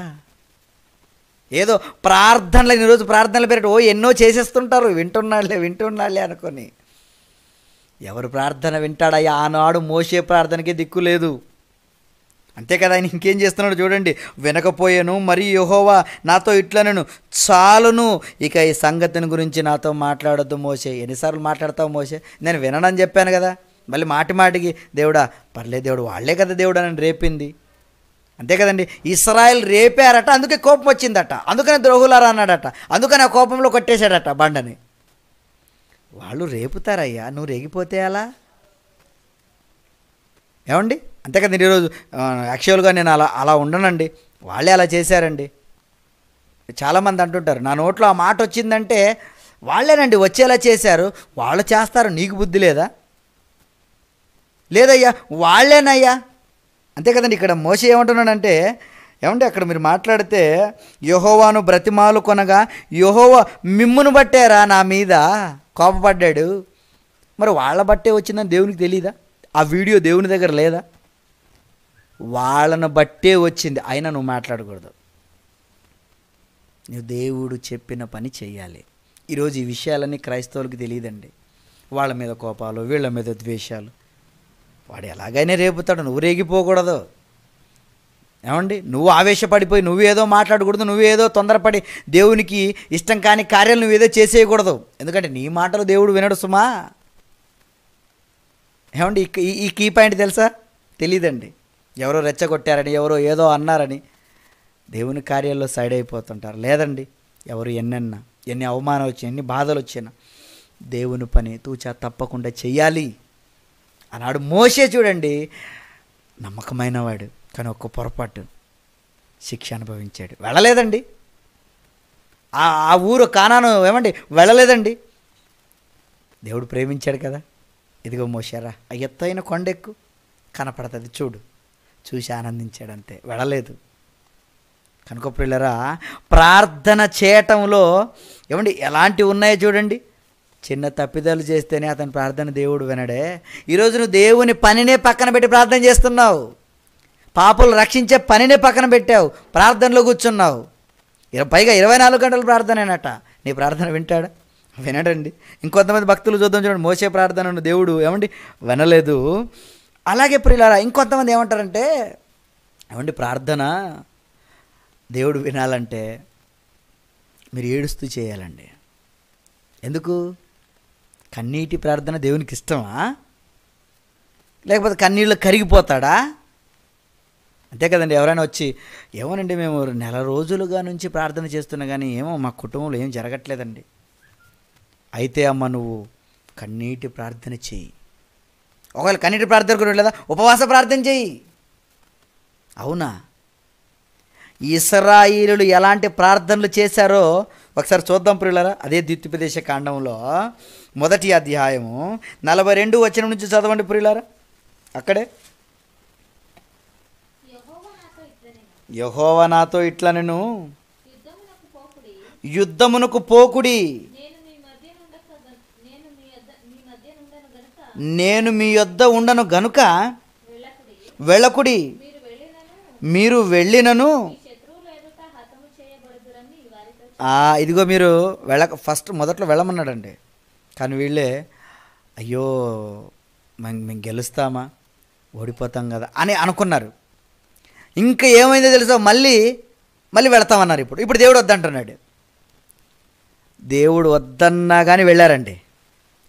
ఏదో ప్రార్థనలు, ఈరోజు ప్రార్థనలు పెరట ఎన్నో చేసేస్తుంటారు, వింటున్నాడులే అనుకొని. ఎవరు ప్రార్థన వింటాడయ్యా? ఆనాడు మోషే ప్రార్థనకి దిక్కు లేదు. అంతే కదా, ఆయన ఇంకేం చేస్తున్నాడు చూడండి. వినకపోయాను, మరి యెహోవా నాతో ఇట్లనను, చాలును, ఇక ఈ సంగతిని గురించి నాతో మాట్లాడొద్దు మోషే. ఎన్నిసార్లు మాట్లాడతావు మోషే? నేను విననని చెప్పాను కదా. మళ్ళీ మాటికి దేవుడా, పర్లేదు దేవుడు, వాళ్లే కదా దేవుడు అని రేపింది. అంతే కదండి, ఇశ్రాయేల్ రేపారట, అందుకే కోపం వచ్చిందట, అందుకనే ద్రోహులారా అన్నాడట, అందుకని ఆ కోపంలో కొట్టేశాడట బండని. వాళ్ళు రేపుతారయ్యా, నువ్వు రేగిపోతే అలా? ఏమండి, అంతే కదండి. ఈరోజు యాక్చువల్గా నేను అలా ఉండనండి, వాళ్ళే అలా చేశారండి. చాలామంది అంటుంటారు, నా నోట్లో ఆ మాట వచ్చిందంటే వాళ్ళేనండి వచ్చేలా చేశారు, వాళ్ళు చేస్తారు, నీకు బుద్ధి లేదా? లేదయ్యా, వాళ్ళేనయ్యా. అంతే కదండి. ఇక్కడ మోషే ఏమంటున్నాడంటే, ఏమంటే అక్కడ మీరు మాట్లాడితే యెహోవాను బ్రతిమాలు కొనగా, యెహోవా మిమ్మును బట్టేరా నా మీద కోపపడ్డాడు. మరి వాళ్ళ బట్టే వచ్చిందని దేవునికి తెలీదా? ఆ వీడియో దేవుని దగ్గర లేదా? వాళ్ళను బట్టే వచ్చింది, అయినా నువ్వు మాట్లాడకూడదు. నువ్వు దేవుడు చెప్పిన పని చెయ్యాలి. ఈరోజు ఈ విషయాలన్నీ క్రైస్తవులకు తెలియదండి. వాళ్ళ మీద కోపాలు, వీళ్ళ మీద ద్వేషాలు. వాడు ఎలాగైనా రేపుతాడు, నువ్వు రేగిపోకూడదు. ఏమండి, నువ్వు ఆవేశపడిపోయి నువ్వేదో మాట్లాడకూడదు, నువ్వేదో తొందరపడి దేవునికి ఇష్టం కాని కార్యాలు నువ్వేదో చేసేయకూడదు. ఎందుకంటే నీ మాటలు దేవుడు వినడు సుమా. ఏమండి, ఈ కీ పాయింట్ తెలుసా? తెలీదండి. ఎవరో రెచ్చగొట్టారని, ఎవరో ఏదో అన్నారని దేవుని కార్యాల్లో సైడ్ అయిపోతుంటారు. లేదండి, ఎవరు ఎన్నన్నా ఎన్ని అవమానాలు వచ్చినా, ఎన్ని బాధలు వచ్చినా దేవుని పని తూచా తప్పకుండా చెయ్యాలి అన్నాడు. మోషే చూడండి, నమ్మకమైన వాడు, కానీ ఒక్క పొరపాటు శిక్ష అనుభవించాడు. వెళ్ళలేదండి, ఆ ఊరు కానాను ఏమండి వెళ్ళలేదండి. దేవుడు ప్రేమించాడు కదా, ఇదిగో మోషేరా ఆ ఎత్తైన కొండెక్కు, కనపడుతుంది చూడు, చూసి ఆనందించాడు, అంతే, వెళ్ళలేదు. కనుక ప్రియులారా, ప్రార్థన చేయటంలో ఏమండి ఎలాంటివి ఉన్నాయో చూడండి. చిన్న తప్పిదాలు చేస్తేనే అతని ప్రార్థన దేవుడు వినడే. ఈరోజు నువ్వు దేవుని పనినే పక్కన పెట్టి ప్రార్థన చేస్తున్నావు, పాపులు రక్షించే పనినే పక్కన పెట్టావు, ప్రార్థనలో కూర్చున్నావు. పైగా 24 గంటలు ప్రార్థనేనట. నీ ప్రార్థన వింటాడా? వినడండి. ఇంకొంతమంది భక్తులు చూద్దాం చూడండి, మోసే ప్రార్థనను దేవుడు ఏమండి వినలేదు. అలాగే ప్రియులారా, ఇంకొంతమంది ఏమంటారంటే, ఏమండి ప్రార్థన దేవుడు వినాలంటే మీరు ఏడుస్తూ చేయాలండి. ఎందుకు? కన్నీటి ప్రార్థన దేవునికి ఇష్టమా? లేకపోతే కన్నీళ్ళు కరిగిపోతాడా? అంతే కదండి. ఎవరైనా వచ్చి, ఏమోనండి మేము నెల రోజులుగా నుంచి ప్రార్థన చేస్తున్నా కానీ ఏమో మా కుటుంబంలో ఏం జరగట్లేదండి. అయితే అమ్మ నువ్వు కన్నీటి ప్రార్థన చెయ్యి. ఒకవేళ కన్నీటి ప్రార్థన కూడా లేదా, ఉపవాస ప్రార్థన చెయ్యి. అవునా? ఇశ్రాయేలులు ఎలాంటి ప్రార్థనలు చేశారో ఒకసారి చూద్దాం ప్రియులారా. అదే ద్వితీయోపదేశ కాండంలో 1వ అధ్యాయము 42 వచనం నుంచి చదవండి ప్రియులారా. అక్కడే యెహోవా నాతో ఇట్లా నేను యుద్ధమునకు పోకుడి, నేను మీ యొద్ద ఉండను గనుక వెళ్ళకుడి, మీరు వెళ్ళినను ఇదిగో మీరు ఫస్ట్ మొదట్లో వెళ్ళమన్నాడండి. కానీ వీళ్ళే అయ్యో మేము గెలుస్తామా, ఓడిపోతాం కదా అని అనుకున్నారు. ఇంకా ఏమైందో తెలుసా, మళ్ళీ వెళతామన్నారు. ఇప్పుడు దేవుడు వద్దంటున్నాడు. దేవుడు వద్దన్నా కానీ వెళ్ళారండి.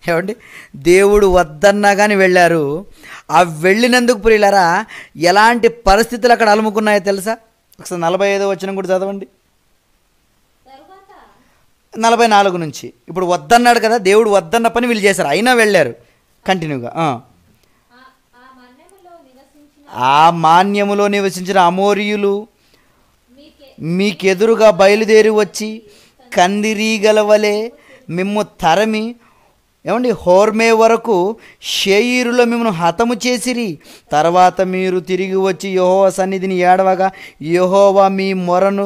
ఏమండి, దేవుడు వద్దన్నా కానీ వెళ్ళారు. ఆ వెళ్ళినందుకు ప్రియులారా ఎలాంటి పరిస్థితులు అక్కడ అలుముకున్నాయో తెలుసా? ఒకసారి 45వ వచనం కూడా చదవండి, 44 నుంచి. ఇప్పుడు వద్దన్నాడు కదా, దేవుడు వద్దన్న పని వీళ్ళు చేశారు, అయినా వెళ్ళారు కంటిన్యూగా. ఆ మాన్యములో నివసించిన అమోరీయులు మీకెదురుగా బయలుదేరి వచ్చి కందిరీగల వలె మిమ్ము తరమి ఏమండి హోర్మే వరకు షేయిరులో మిమ్మల్ని హతము చేసిరి. తర్వాత మీరు తిరిగి వచ్చి యెహోవా సన్నిధిని ఏడవగా యెహోవా మీ మొరను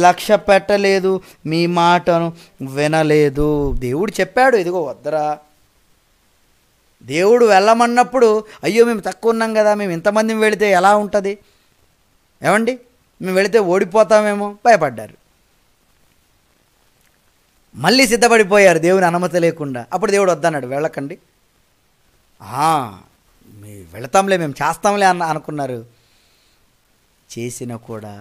లక్ష్య పెట్టలేదు, మీ మాటను వినలేదు. దేవుడు చెప్పాడు, ఇదిగో వద్దరా. దేవుడు వెళ్ళమన్నప్పుడు అయ్యో మేము తక్కువ ఉన్నాం కదా, మేము ఇంతమంది వెళితే ఎలా ఉంటుంది, ఏమండి మేము వెళితే ఓడిపోతామేమో భయపడ్డారు. మళ్ళీ సిద్ధపడిపోయారు దేవుని అనుమతి లేకుండా. అప్పుడు దేవుడు వద్దన్నాడు, వెళ్ళకండి. మేము వెళతాంలే, మేము చేస్తాంలే అనుకున్నారు. చేసినా కూడా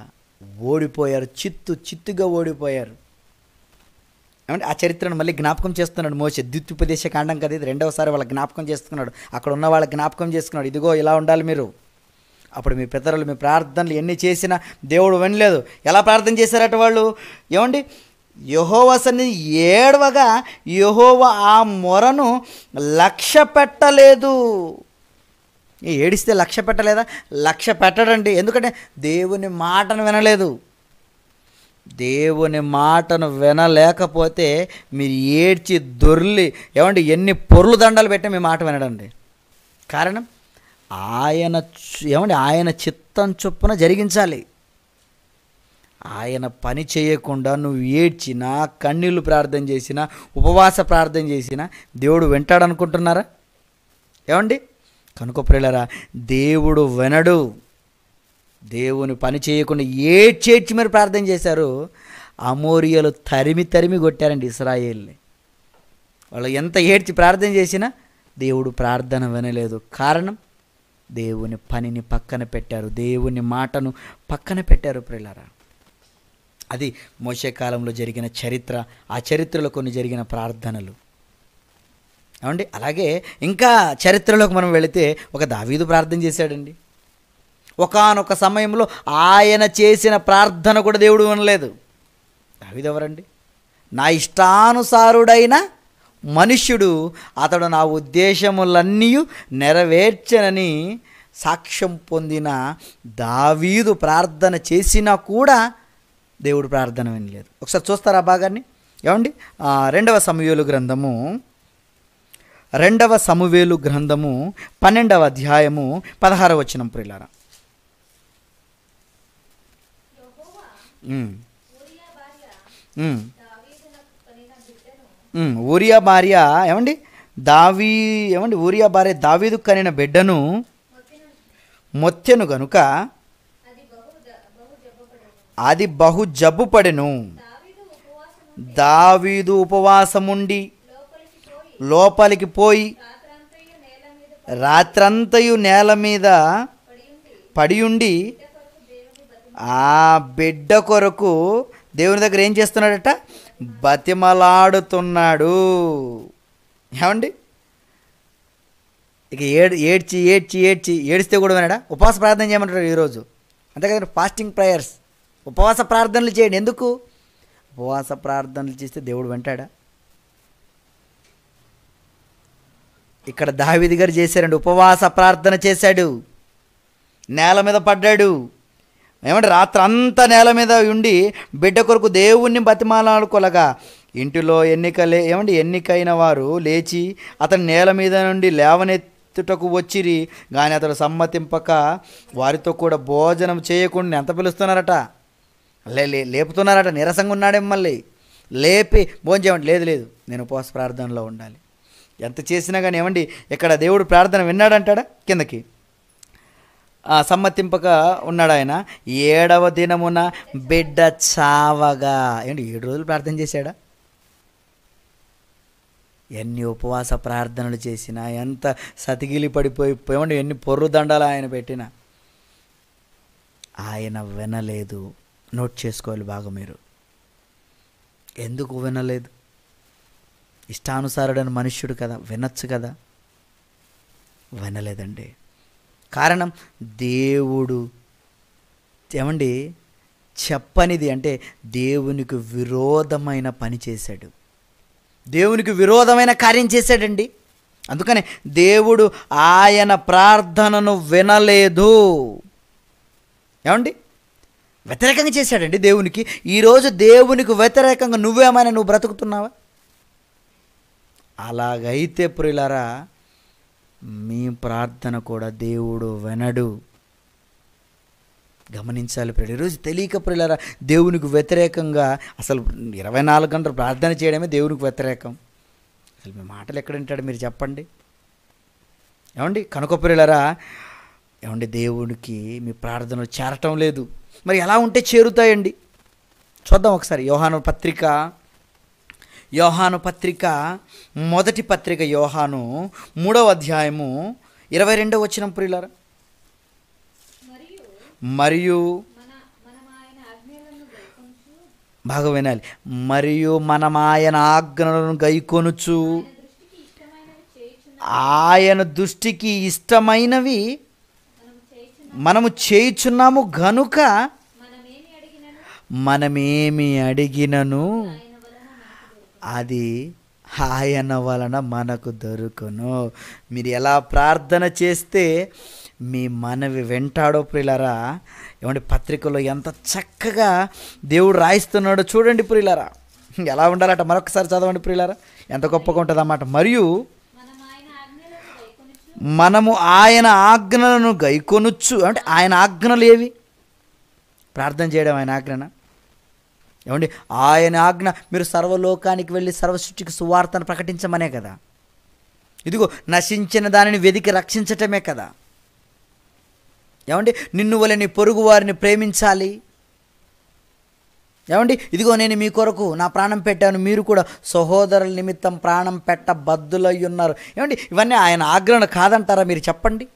ఓడిపోయారు, చిత్తుగా ఓడిపోయారు. ఏమంటే ఆ చరిత్రను మళ్ళీ జ్ఞాపకం చేస్తున్నాడు మోషే. ద్వితీయోపదేశ కాండం కదా ఇది, రెండవసారి వాళ్ళకి జ్ఞాపకం చేస్తున్నాడు. అక్కడ ఉన్న వాళ్ళకి జ్ఞాపకం చేసుకున్నాడు, ఇదిగో ఇలా ఉండాలి మీరు. అప్పుడు మీ పితరులు మీ ప్రార్థనలు ఎన్ని చేసినా దేవుడు వినలేదు. ఎలా ప్రార్థన చేశారట వాళ్ళు, ఏమండి యెహోవా సన్నిధి ఏడవగా యెహోవా ఆ మొరను లక్ష్య పెట్టలేదు. ఏడిస్తే లక్ష్య పెట్టలేదా? లక్ష్య పెట్టడండి. ఎందుకంటే దేవుని మాటను వినలేదు. దేవుని మాటను వినలేకపోతే మీరు ఏడ్చి దొర్లి ఏమండి ఎన్ని పొర్లు దండాలు పెట్టి మీ మాట వినడండి. కారణం ఆయన చిత్తం చొప్పున జరిగించాలి. ఆయన పని చేయకుండా నువ్వు ఏడ్చినా, కన్నీళ్ళు ప్రార్థన చేసినా, ఉపవాస ప్రార్థన చేసినా దేవుడు వింటాడనుకుంటున్నారా? ఏమండి కనుక ప్రియులారా, దేవుడు వినడు. దేవుని పని చేయకుండా ఏడ్చేడ్చి మీరు ప్రార్థన చేశారు. అమోరియలు తరిమి కొట్టారండి ఇశ్రాయేల్ని. వాళ్ళు ఎంత ఏడ్చి ప్రార్థన చేసినా దేవుడు ప్రార్థన వినలేదు. కారణం దేవుని పనిని పక్కన పెట్టారు, దేవుని మాటను పక్కన పెట్టారు ప్రియులారా. అది మోషే కాలంలో జరిగిన చరిత్ర. ఆ చరిత్రలో కొన్ని జరిగిన ప్రార్థనలు. ఏమండి అలాగే ఇంకా చరిత్రలోకి మనం వెళితే ఒక దావీదు ప్రార్థన చేశాడండి. ఒకానొక సమయంలో ఆయన చేసిన ప్రార్థన కూడా దేవుడు వినలేదు. దావీదు ఎవరండి? నా ఇష్టానుసారుడైన మనుష్యుడు, అతడు నా ఉద్దేశములన్నీ నెరవేర్చనని సాక్ష్యం పొందిన దావీదు ప్రార్థన చేసినా కూడా దేవుడు ప్రార్థన వినలేదు. ఒకసారి చూస్తారా భాగాన్ని? ఏమండి, 2వ సమూయేలు గ్రంథము 12వ అధ్యాయము 16వ వచనం ప్రియులారా. ఊరియా భార్య ఊరియా భార్య దావీదు కనిన బిడ్డను మొత్తెను గనుక అది బహు జబ్బుపడెను. దావీదు ఉపవాసముండి లోపలికి పోయి రాత్రంతయు నేల మీద పడియుండి ఆ బిడ్డ కొరకు దేవుని దగ్గర ఏం చేస్తున్నాడట? బతిమలాడుతున్నాడు. ఏమండి, ఇక ఏడిస్తే కూడా వినడా? ఉపవాస ప్రార్థన చేయమంటాడు ఈరోజు. అంతేకాదు, ఫాస్టింగ్ ప్రేయర్స్, ఉపవాస ప్రార్థనలు చేయండి. ఎందుకు? ఉపవాస ప్రార్థనలు చేస్తే దేవుడు వింటాడా? ఇక్కడ దావీదు గారు చేశారండి, ఉపవాస ప్రార్థన చేశాడు, నేల మీద పడ్డాడు. ఏమంటే రాత్రి అంతా నేల మీద ఉండి బిడ్డ కొరకు దేవుణ్ణి బతిమాలాడుకోలగా ఇంటిలో ఎన్నికైన వారు లేచి అతని నేల మీద నుండి లేవనెత్తుటకు వచ్చిరి. కానీ అతడు సమ్మతింపక వారితో కూడా భోజనం చేయకుండా ఎంత పిలుస్తున్నారట, లేపుతున్నారట. నీరసంగా ఉన్నాడే, మళ్ళీ లేపి భోజనం చేయమండి. లేదు, నేను ఉపవాస ప్రార్థనలో ఉండాలి. ఎంత చేసినా కానీ ఏమండి, ఇక్కడ దేవుడు ప్రార్థన విన్నాడంటాడా? కిందకి సమ్మతింపక ఉన్నాడు ఆయన. 7వ దినమున బిడ్డ చావగా. 7 రోజులు ప్రార్థన చేశాడా? ఎన్ని ఉపవాస ప్రార్థనలు చేసినా, ఎంత సతిగిలి పడిపోయి ఎన్ని పొర్రుదండాలు ఆయన పెట్టినా ఆయన వినలేదు. నోట్ చేసుకోవాలి బాగా మీరు. ఎందుకు వినలేదు? ఇష్టానుసారుడైన మనుష్యుడు కదా, వినొచ్చు కదా, వినలేదండి. కారణం, దేవుడు చెప్పనిది, అంటే దేవునికి విరోధమైన పని చేశాడు, దేవునికి విరోధమైన కార్యం చేశాడండి. అందుకనే దేవుడు ఆయన ప్రార్థనను వినలేదు. వ్యతిరేకంగా చేశాడండి దేవునికి. ఈరోజు దేవునికి వ్యతిరేకంగా నువ్వు బ్రతుకుతున్నావా? అలాగైతే ప్రియులారా, మీ ప్రార్థన కూడా దేవుడు వినడు. గమనించాలి ప్రియులు. ఈరోజు తెలియక ప్రియులారా, దేవునికి వ్యతిరేకంగా అసలు 24 గంటలు ప్రార్థన చేయడమే దేవునికి వ్యతిరేకం. అసలు మీ మాటలు ఎక్కడ వింటాడు మీరు చెప్పండి? కనుక ప్రియులారా, దేవునికి మీ ప్రార్థనలు చేరటం లేదు. మరి ఎలా ఉంటే చేరుతాయండి? చూద్దాం ఒకసారి. యోహాను పత్రిక మొదటి పత్రిక, యోహాను 3వ అధ్యాయము 22వ వచనం ప్రియులారా. మరియు బాగా వినాలి. మరియు మనం ఆయన ఆజ్ఞలను గైకొనుచు ఆయన దృష్టికి ఇష్టమైనవి మనము చేయుచున్నాము గనుక మనమేమి అడిగినను అది ఆయన వలన మనకు దొరుకును. మీరు ఎలా ప్రార్థన చేస్తే మీ మనవి వెంటాడో ప్రియులారా. పత్రికలో ఎంత చక్కగా దేవుడు రాయిస్తున్నాడో చూడండి ప్రియులారా. ఎలా ఉండాలట మరొకసారి చదవండి ప్రియులారా, ఎంత గొప్పగా ఉంటుంది అన్నమాట. మరియు మనము ఆయన ఆజ్ఞలను గైకొనుచు, అంటే ఆయన ఆజ్ఞలు ఏవి? ప్రార్థన చేయడం ఆయన ఆజ్ఞన. ఆయన ఆజ్ఞ మీరు సర్వలోకానికి వెళ్ళి సర్వసృష్టికి సువార్తను ప్రకటించమనే కదా. ఇదిగో నశించిన దానిని వెదికి రక్షించటమే కదా. నిన్ను వలె నీ పొరుగు వారిని ప్రేమించాలి. ఇదిగో నేను మీ కొరకు నా ప్రాణం పెట్టాను, మీరు కూడా సహోదరుల నిమిత్తం ప్రాణం పెట్టబద్దులై ఉన్నారు. ఇవన్నీ ఆయన ఆజ్ఞను కాదంటారా మీరు చెప్పండి?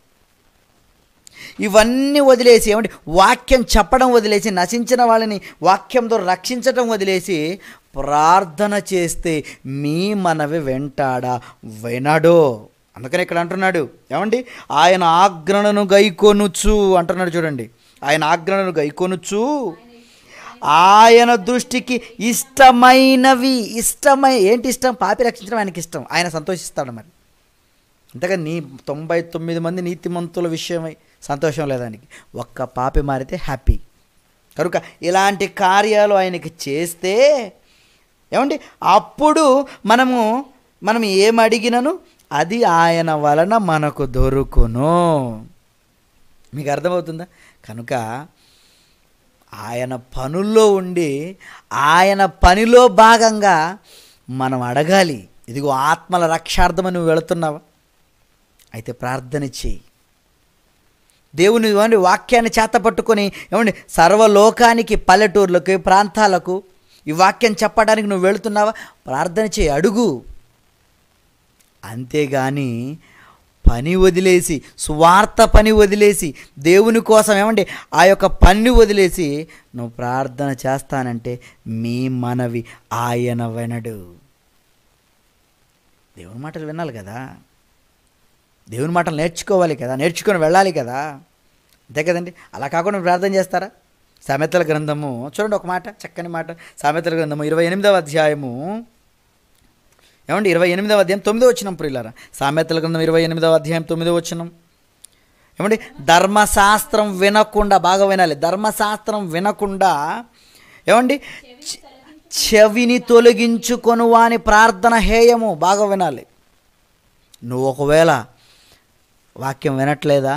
ఇవన్నీ వదిలేసి వాక్యం చెప్పడం వదిలేసి, నశించిన వాళ్ళని వాక్యంతో రక్షించటం వదిలేసి ప్రార్థన చేస్తే మీ మనవి వెంటాడా? వినడో. అందుకని ఇక్కడ అంటున్నాడు, ఆయన ఆజ్ఞలను గైకొనుచు అంటున్నాడు చూడండి. ఆయన ఆజ్ఞలను గైకొనుచు ఆయన దృష్టికి ఇష్టమైనవి. ఏంటి ఇష్టం? పాపి రక్షించడం ఆయనకి ఇష్టం, ఆయన సంతోషిస్తాడు. మరి అంతేగా నీ 99 మంది నీతిమంతుల విషయమై సంతోషం లేదానికి, ఒక్క పాపి మారితే హ్యాపీ. కనుక ఇలాంటి కార్యాలు ఆయనకి చేస్తే ఏమండి, అప్పుడు మనం ఏమడిగినను అది ఆయన వలన మనకు దొరుకును. మీకు అర్థమవుతుందా? కనుక ఆయన పనుల్లో ఉండి ఆయన పనిలో భాగంగా మనం అడగాలి. ఇదిగో ఆత్మల రక్షార్థమని నువ్వు వెళుతున్నావా? అయితే ప్రార్థన చేయి. దేవుని వాక్యాన్ని చేతపట్టుకొని ఏమండి సర్వలోకానికి, పల్లెటూర్లకు, ప్రాంతాలకు ఈ వాక్యం చెప్పడానికి నువ్వు వెళుతున్నావా? ప్రార్థన చేయి, అడుగు. అంతేగాని పని వదిలేసి, సువార్త పని వదిలేసి, దేవుని కోసం ఏమండి ఆ యొక్క పని వదిలేసి నువ్వు ప్రార్థన చేస్తానంటే మీ మనవి ఆయన వినడు. దేవుని మాటలు వినాలి కదా, దేవుని మాటలు నేర్చుకోవాలి కదా, నేర్చుకొని వెళ్ళాలి కదా, అంతే కదండి. అలా కాకుండా ప్రార్థన చేస్తారా? సామెతల గ్రంథము చూడండి, ఒక మాట, చక్కని మాట. సామెతల గ్రంథము 28వ అధ్యాయము ఏమండి 28వ అధ్యాయం 9వ వచనం ప్రియులారా. సామెతల గ్రంథం 28వ అధ్యాయం 9వ వచనం ఏమండి, ధర్మశాస్త్రం వినకుండా, బాగా వినాలి, ధర్మశాస్త్రం వినకుండా ఏమండి చెవిని తొలగించుకొను వాని ప్రార్థన హేయము. బాగా వినాలి. నువ్వు ఒకవేళ వాక్యం వినట్లేదా?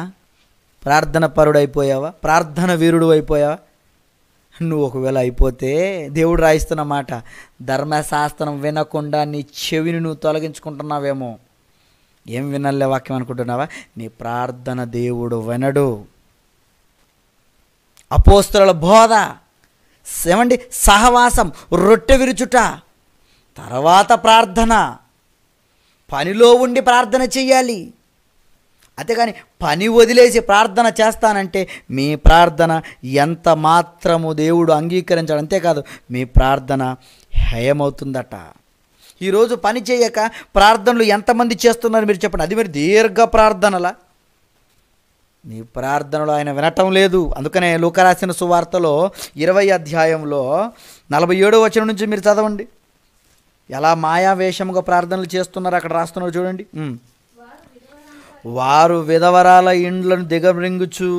ప్రార్థన పరుడైపోయావా? ప్రార్థన వీరుడు అయిపోయావా? నువ్వు ఒకవేళ అయిపోతే దేవుడు రాయిస్తున్న మాట, ధర్మశాస్త్రం వినకుండా నీ చెవిని నువ్వు తొలగించుకుంటున్నావేమో. ఏం వినాలే వాక్యం అనుకుంటున్నావా? నీ ప్రార్థన దేవుడు వినడు. అపోస్తలుల బోధ ఏమండి, సహవాసం, రొట్టె విరుచుట, తర్వాత ప్రార్థన, పనిలో ఉండి ప్రార్థన చెయ్యాలి. అంతేగాని పని వదిలేసి ప్రార్థన చేస్తానంటే మీ ప్రార్థన ఎంత మాత్రము దేవుడు అంగీకరించాడు. అంతేకాదు మీ ప్రార్థన హేయమవుతుందట. ఈరోజు పని చేయక ప్రార్థనలు ఎంతమంది చేస్తున్నారు మీరు చెప్పండి? అది మీరు దీర్ఘ ప్రార్థనలా? నీ ప్రార్థనలు ఆయన వినటం లేదు. అందుకనే లూకా రాసిన సువార్తలో 20వ అధ్యాయంలో 47వ వచనం నుంచి మీరు చదవండి. ఎలా మాయావేషముగా ప్రార్థనలు చేస్తున్నారు అక్కడ రాస్తున్నారు చూడండి. వారు విధవరాల ఇండ్లను దిగబృంగుచు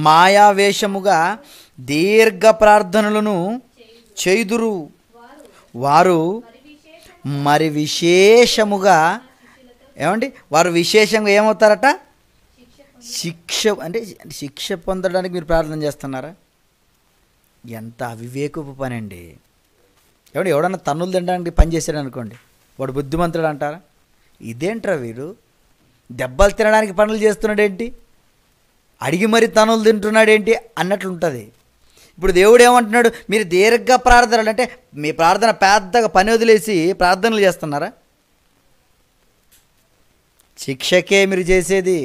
మాయావేషముగా దీర్ఘ ప్రార్థనలను చేయుదురు. వారు మరి విశేషముగా ఏమండి, వారు విశేషంగా ఏమవుతారట? శిక్ష పొందడానికి మీరు ప్రార్థన చేస్తున్నారా? ఎంత అవివేకపు పని అండి. ఎవడన్నా తన్నులు తినడానికి పని చేశాడు అనుకోండి, వాడు బుద్ధిమంతుడు అంటారా? ఇదేంట్రా వీరు దెబ్బలు తినడానికి పనులు చేస్తున్నాడేంటి, అడిగి మరి తనులు తింటున్నాడేంటి అన్నట్లు ఉంటుంది. ఇప్పుడు దేవుడు ఏమంటున్నాడు? మీరు దీర్ఘ ప్రార్థనలు అంటే మీ ప్రార్థన పెద్దగా పని వదిలేసి ప్రార్థనలు చేస్తున్నారా? శిక్షకే మీరు చేసేది.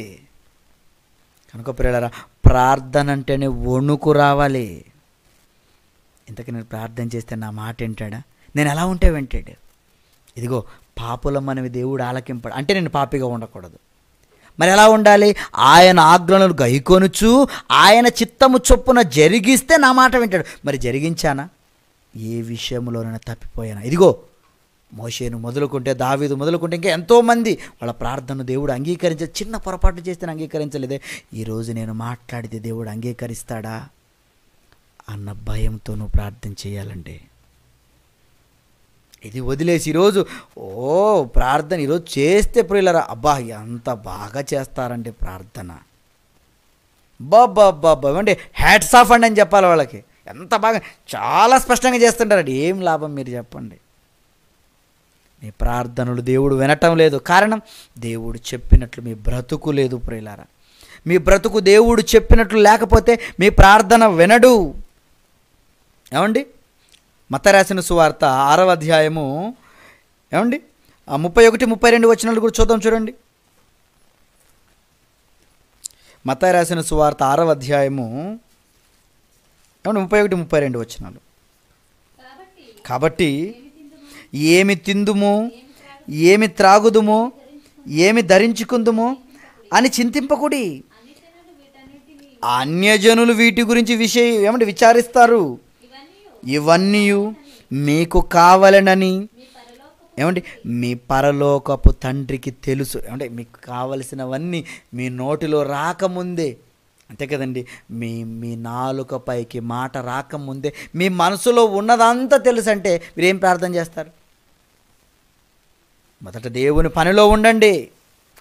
కనుక ప్రియులారా, ప్రార్థన అంటేనే వణుకు రావాలి. ఇంతకీ నేను ప్రార్థన చేస్తే నా మాట వింటాడా? నేను ఎలా ఉంటే వింటాడు? ఇదిగో పాపులం మనవి దేవుడు ఆలకింపడు అంటే నేను పాపిగా ఉండకూడదు. మరి ఎలా ఉండాలి? ఆయన ఆజ్ఞలను గైకొనుచు ఆయన చిత్తము చొప్పున జరిగిస్తే నా మాట వింటాడు. మరి జరిగించానా? ఏ విషయంలోనైనా తప్పిపోయానా? ఇదిగో మోషేను మొదలుకుంటే, దావీదు మొదలుకుంటే ఇంకా ఎంతోమంది వాళ్ళ ప్రార్థనను దేవుడు అంగీకరించే, చిన్న పొరపాటు చేస్తే అంగీకరించలేదే. ఈరోజు నేను మాట్లాడితే దేవుడు అంగీకరిస్తాడా అన్న భయంతో నువ్వు ప్రార్థన చేయాలండి. ఇది వదిలేసి ఈరోజు ప్రార్థన ఈరోజు చేస్తే ప్రియులరా, అబ్బా ఎంత బాగా చేస్తారండి ప్రార్థన, బాబా అంటే హ్యాట్స్ ఆఫ్ అండి అని చెప్పాలి వాళ్ళకి. ఎంత బాగా, చాలా స్పష్టంగా చేస్తుంటారండి. ఏం లాభం మీరు చెప్పండి? మీ ప్రార్థనలు దేవుడు వినటం లేదు. కారణం దేవుడు చెప్పినట్లు మీ బ్రతుకు లేదు ప్రియులారా. మీ బ్రతుకు దేవుడు చెప్పినట్లు లేకపోతే మీ ప్రార్థన వినడు. ఏమండి, మత్తయి రాసిన సువార్త 6వ అధ్యాయము ఏమండి 31-32 వచనాలు కూడా చూద్దాం చూడండి. మత్తయి రాసిన సువార్త 6వ అధ్యాయము ఏమండి 31-32 వచనాలు. కాబట్టి ఏమి తిందుము, ఏమి త్రాగుదుము, ఏమి ధరించుకుందుము అని చింతింపకుడి. అన్యజనులు వీటి గురించి విచారిస్తారు. ఇవన్నీ మీకు కావాలనని ఏమండి మీ పరలోకపు తండ్రికి తెలుసు. ఏమంటే మీకు కావలసినవన్నీ మీ నోటిలో రాకముందే, అంతే కదండి, మీ మీ నాలుక పైకి మాట రాకముందే మీ మనసులో ఉన్నదంతా తెలుసు. అంటే మీరేం ప్రార్థన చేస్తారు? మొదట దేవుని పనిలో ఉండండి.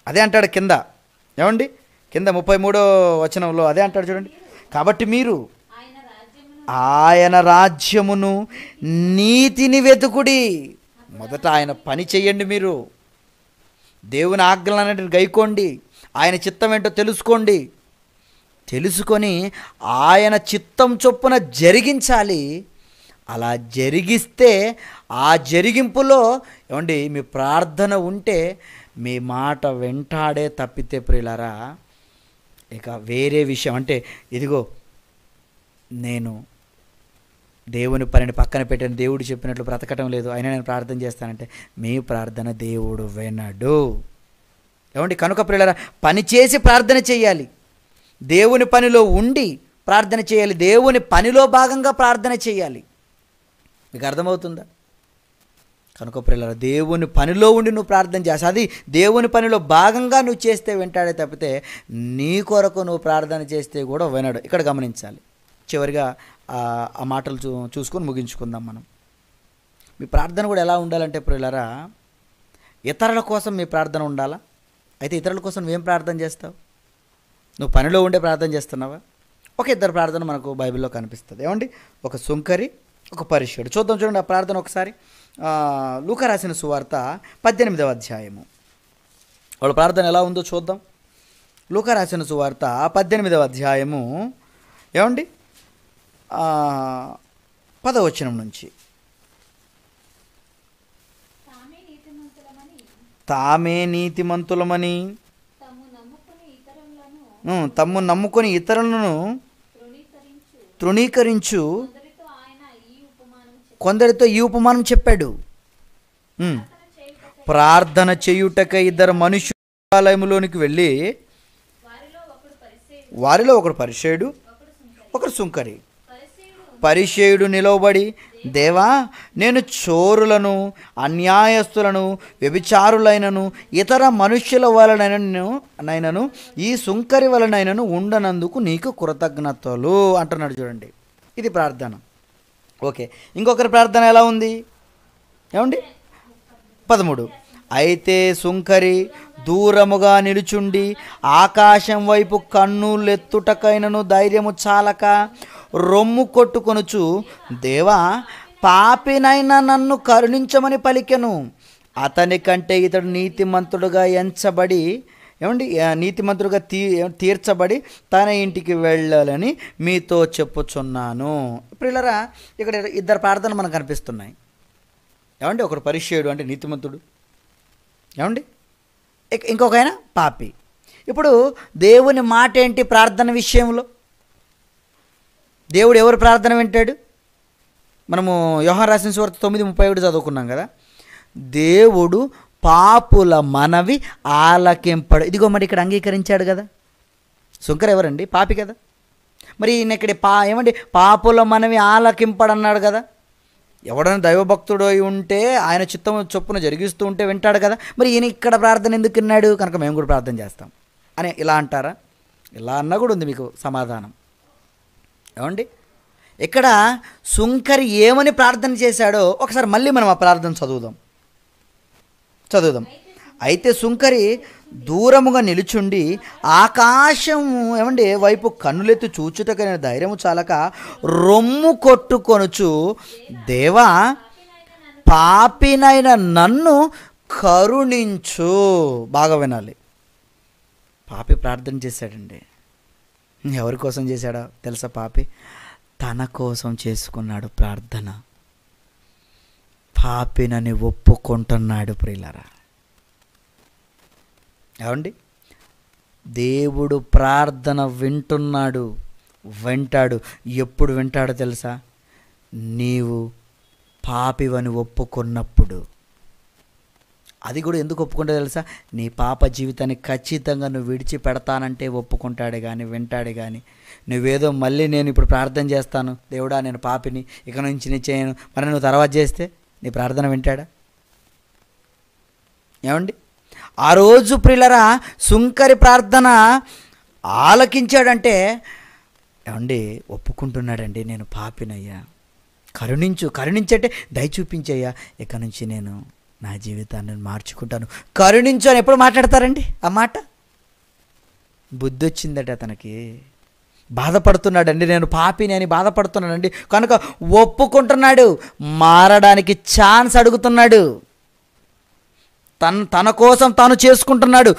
అదే అంటాడు కింద, ఏమండి కింద 33వ వచనంలో అదే అంటాడు చూడండి. కాబట్టి మీరు ఆయన రాజ్యమును నీతిని వెతుకుడి. మొదట ఆయన పని చెయ్యండి. మీరు దేవుని ఆజ్ఞలన్నిటిని గైకోండి. ఆయన చిత్తం ఏంటో తెలుసుకోండి. తెలుసుకొని ఆయన చిత్తం చొప్పున జరిగించాలి. అలా జరిగిస్తే ఆ జరిగింపులో ఏమండి మీ ప్రార్థన ఉంటే మీ మాట వెంటాడే తప్పితే ప్రియులారా ఇక వేరే విషయం అంటే ఇదిగో నేను దేవుని పనిని పక్కన పెట్టాను, దేవుడు చెప్పినట్లు బ్రతకటం లేదు, అయినా నేను ప్రార్థన చేస్తానంటే మీ ప్రార్థన దేవుడు వినడు. ఏమండి కనుక ప్రియులారా పని చేసి ప్రార్థన చేయాలి. దేవుని పనిలో ఉండి ప్రార్థన చేయాలి. దేవుని పనిలో భాగంగా ప్రార్థన చేయాలి. మీకు అర్థమవుతుందా? కనుక ప్రియులారా దేవుని పనిలో ఉండి నువ్వు ప్రార్థన చేసి అది దేవుని పనిలో భాగంగా నువ్వు చేస్తే వింటాడే తప్పితే నీ కొరకు నువ్వు ప్రార్థన చేస్తే కూడా వినడు. ఇక్కడ గమనించాలి. చివరిగా ఆ మాటలు చూసుకొని ముగించుకుందాం మనం. మీ ప్రార్థన కూడా ఎలా ఉండాలంటే ప్రియులారా ఇతరుల కోసం మీ ప్రార్థన ఉండాలా? అయితే ఇతరుల కోసం నువ్వేం ప్రార్థన చేస్తావు? నువ్వు పనిలో ఉండే ప్రార్థన చేస్తున్నావా? ఒక ఇద్దరు ప్రార్థన మనకు బైబిల్లో కనిపిస్తుంది. ఏమండి ఒక సుంకరి, ఒక పరిశుడు. చూద్దాం చూడండి ఆ ప్రార్థన ఒకసారి. లూకా రాసిన సువార్త 18వ అధ్యాయము. వాళ్ళ ప్రార్థన ఎలా ఉందో చూద్దాం. లూకా రాసిన సువార్త 18వ అధ్యాయము ఏమండి 10వ వచనం నుంచి. తామే నీతిమంతులమని తమ్ము నమ్ముకొని ఇతరులను తృణీకరించు కొందరితో ఈ ఉపమానం చెప్పాడు. ప్రార్థన చేయుటకై ఇద్దరు మనుషులు ఆలయములోనికి వెళ్ళి వారిలో ఒకడు పరిసయ్యుడు, ఒకడు సుంకరి. పరిసయ్యుడు నిలవబడి, దేవా నేను చోరులను, అన్యాయస్తులను, వ్యభిచారులైనను, ఇతర మనుష్యుల వలనైనను ఈ సుంకరి వలనైనను ఉండనందుకు నీకు కృతజ్ఞతలు అంటున్నాడు. చూడండి ఇది ప్రార్థన. ఓకే, ఇంకొకరి ప్రార్థన ఎలా ఉంది ఏమండి 13. అయితే సుంకరి దూరముగా నిలుచుండి ఆకాశం వైపు కన్నులెత్తుటకైనను ధైర్యము చాలక రొమ్ము కొట్టుకొనుచు, దేవా పాపినైనా నన్ను కరుణించమని పలికెను. అతని కంటే ఇతడు నీతిమంతుడుగా ఎంచబడి ఏమండి నీతిమంతుడుగా తీర్చబడి తన ఇంటికి వెళ్ళాలని మీతో చెప్పుచున్నాను. ప్రియులారా ఇక్కడ ఇద్దరు ప్రార్థనలు మనకు కనిపిస్తున్నాయి. ఏమండి ఒకడు పరిసయ్యుడు అంటే నీతిమంతుడు, ఏమండి ఇంకొక ఆయన పాపి. ఇప్పుడు దేవుని మాట ఏంటి ప్రార్థన విషయంలో? దేవుడు ఎవరు ప్రార్థన వింటాడు? మనము యోహాను రాసిన సువార్త 9:31 చదువుకున్నాం కదా. దేవుడు పాపుల మనవి ఆలకింపడు. ఇదిగో మరి ఇక్కడ అంగీకరించాడు కదా. సుంకర ఎవరండి? పాపి కదా. మరి ఈయన ఇక్కడ ఏమండి పాపుల మనవి ఆలకింపడు అన్నాడు కదా. ఎవడైనా దైవభక్తుడు అయి ఉంటే ఆయన చిత్తం చొప్పున జరిగిస్తూ ఉంటే వింటాడు కదా. మరి ఈయన ఇక్కడ ప్రార్థన ఎందుకు విన్నాడు? కనుక మేము కూడా ప్రార్థన చేస్తాం అని ఇలా అంటారా? ఇలా అన్నా కూడా ఉంది మీకు సమాధానం. ఏమండి ఇక్కడ సుంకరి ఏమని ప్రార్థన చేశాడో ఒకసారి మళ్ళీ మనం ఆ ప్రార్థన చదువుదాం. అయితే సుంకరి దూరముగా నిలుచుండి ఆకాశం ఏమండి వైపు కన్నులెత్తి చూచుటకైన ధైర్యము చాలక రొమ్ము కొట్టుకొనుచు, దేవా పాపినైన నన్ను కరుణించు. బాగా వినాలి. పాపి ప్రార్థన చేశాడండి. ఎవరి కోసం చేశాడో తెలుసా? పాపి తన కోసం చేసుకున్నాడు ప్రార్థన. పాపినని ఒప్పుకుంటున్నాడు. ప్రియులారా ఏమండి దేవుడు ప్రార్థన వింటాడు. ఎప్పుడు వింటాడో తెలుసా? నీవు పాపివని ఒప్పుకున్నప్పుడు. అది కూడా ఎందుకు ఒప్పుకుంటా తెలుసా? నీ పాప జీవితాన్ని ఖచ్చితంగా నువ్వు విడిచిపెడతానంటే ఒప్పుకుంటాడే కానీ వింటాడే కానీ, నువ్వేదో మళ్ళీ నేను ఇప్పుడు ప్రార్థన చేస్తాను, దేవుడా నేను పాపిని ఇక నుంచి నేను చేయను, మరి నువ్వు తర్వాత చేస్తే నీ ప్రార్థన వింటాడా? ఏమండి, ఆ రోజు ప్రియులరా సుంకరి ప్రార్థన ఆలకించాడంటే ఏమండి ఒప్పుకుంటున్నాడండి, నేను పాపినయ్యా, కరుణించంటే దయ చూపించయ్యా, ఇక నుంచి నేను నా జీవితాన్ని మార్చుకుంటాను, కరుణించు అని ఎప్పుడు మాట్లాడతారండి? ఆ మాట బుద్ధి వచ్చిందట అతనికి. బాధపడుతున్నాడండి, నేను పాపిని అని బాధపడుతున్నాడండి కనుక ఒప్పుకుంటున్నాడు, మారడానికి ఛాన్స్ అడుగుతున్నాడు, తన కోసం తాను చేసుకుంటున్నాడు.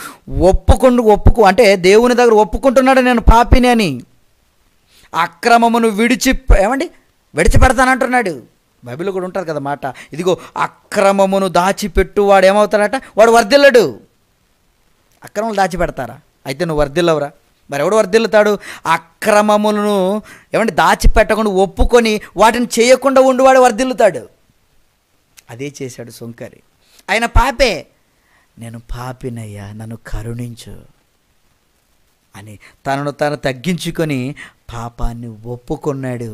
ఒప్పుకు అంటే దేవుని దగ్గర ఒప్పుకుంటున్నాడు నేను పాపిని అని. అక్రమమును విడిచిపెడతానంటున్నాడు. బైబిల్లో కూడా ఉంటుంది కదా మాట, ఇదిగో అక్రమమును దాచిపెట్టువాడు ఏమవుతాడట? వాడు వర్ధిల్లడు. అక్రమములు దాచిపెడతారా? అయితే నువ్వు వర్ధిల్లవురా? మరి ఎవడు వర్ధిల్లుతాడు? అక్రమములను దాచిపెట్టకుండా ఒప్పుకొని వాటిని చేయకుండా ఉండివాడు వర్ధిల్లుతాడు. అదే చేశాడు సుంకరి. ఆయన పాపే, నేను పాపినయ్యా నన్ను కరుణించు అని తనను తాను తగ్గించుకొని పాపాన్ని ఒప్పుకున్నాడు.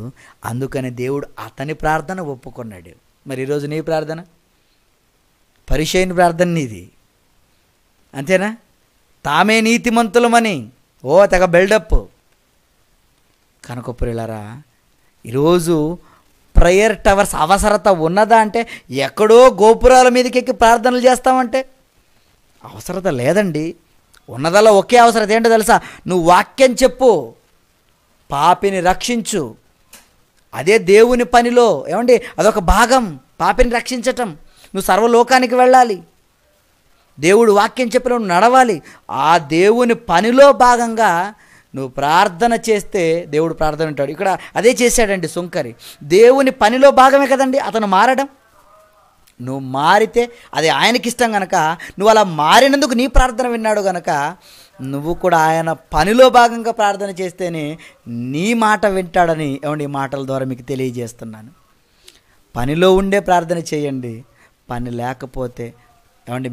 అందుకని దేవుడు అతని ప్రార్థన ఒప్పుకున్నాడు. మరి ఈరోజు నీ ప్రార్థన, పరిచయని ప్రార్థన నీది అంతేనా? తామే నీతిమంతులమని తెగ బిల్డప్. కనుక ప్రియులారా, ఈరోజు ప్రేయర్ టవర్స్ అవసరత ఉన్నదా అంటే, ఎక్కడో గోపురాల మీదకి ఎక్కి ప్రార్థనలు చేస్తామంటే అవసరత లేదండి. ఉన్నదల్లా ఒకే అవసరత ఏంటో తెలుసా? నువ్వు వాక్యం చెప్పు, పాపిని రక్షించు. అదే దేవుని పనిలో అదొక భాగం, పాపిని రక్షించటం. నువ్వు సర్వలోకానికి వెళ్ళాలి, దేవుడు వాక్యం చెప్పిన నువ్వు నడవాలి. ఆ దేవుని పనిలో భాగంగా నువ్వు ప్రార్థన చేస్తే దేవుడు ప్రార్థన వింటాడు. ఇక్కడ అదే చేశాడండి సుంకరి. దేవుని పనిలో భాగమే కదండి అతను మారడం. నువ్వు మారితే అది ఆయనకి ఇష్టం కనుక, నువ్వు అలా మారినందుకు నీ ప్రార్థన విన్నాడు కనుక, నువ్వు కూడా ఆయన పనిలో భాగంగా ప్రార్థన చేస్తేనే నీ మాట వింటాడని ఈ మాటల ద్వారా మీకు తెలియజేస్తున్నాను. పనిలో ఉండే ప్రార్థన చేయండి, పని లేకపోతే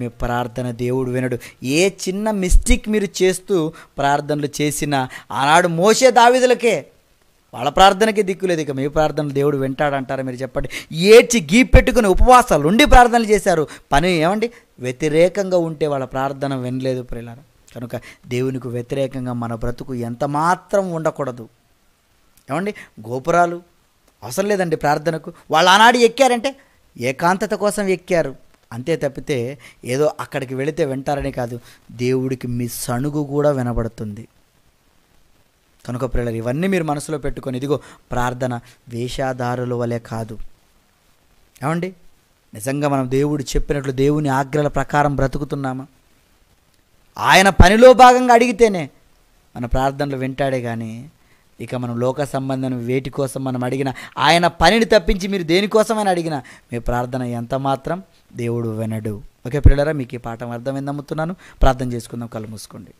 మీ ప్రార్థన దేవుడు వినడు. ఏ చిన్న మిస్టేక్ మీరు చేస్తూ ప్రార్థనలు చేసినా, ఆనాడు మోషే దావీదులకే వాళ్ళ ప్రార్థనకి దిక్కులేదు, ఇక మీ ప్రార్థనలు దేవుడు వింటాడంటారా మీరు చెప్పండి? ఏడ్చి గీపెట్టుకుని ఉపవాసాలు ఉండి ప్రార్థనలు చేశారు, పని వ్యతిరేకంగా ఉంటే వాళ్ళ ప్రార్థన వినలేదు ప్రియులారా. కనుక దేవునికి వ్యతిరేకంగా మన బ్రతుకు ఎంత మాత్రం ఉండకూడదు. గోపురాలు అవసరం లేదండి ప్రార్థనకు. వాళ్ళు ఆనాడు ఎక్కారంటే ఏకాంతత కోసం ఎక్కారు అంతే తప్పితే ఏదో అక్కడికి వెళితే వింటారని కాదు, దేవుడికి మీ సణుగు కూడా వినబడుతుంది. కనుక ప్రియులారా, ఇవన్నీ మీరు మనసులో పెట్టుకొని, ఇదిగో ప్రార్థన వేషధారుల వలె కాదు. నిజంగా మనం దేవుడు చెప్పినట్లు దేవుని ఆజ్ఞల ప్రకారం బ్రతుకుతున్నామా? ఆయన పనిలో భాగంగా అడిగితేనే మన ప్రార్థనలు వింటాడే కానీ, ఇక మనం లోక సంబంధం వేటి కోసం మనం అడిగినా, ఆయన పనిని తప్పించి మీరు దేనికోసమైనా అడిగినా మీ ప్రార్థన ఎంత మాత్రం దేవుడు వినడు. ఓకే ప్రియులారా, మీకు ఈ పాఠం అర్థమైంది నమ్ముతున్నాను. ప్రార్థన చేసుకుందాం, కళ్ళు మూసుకోండి.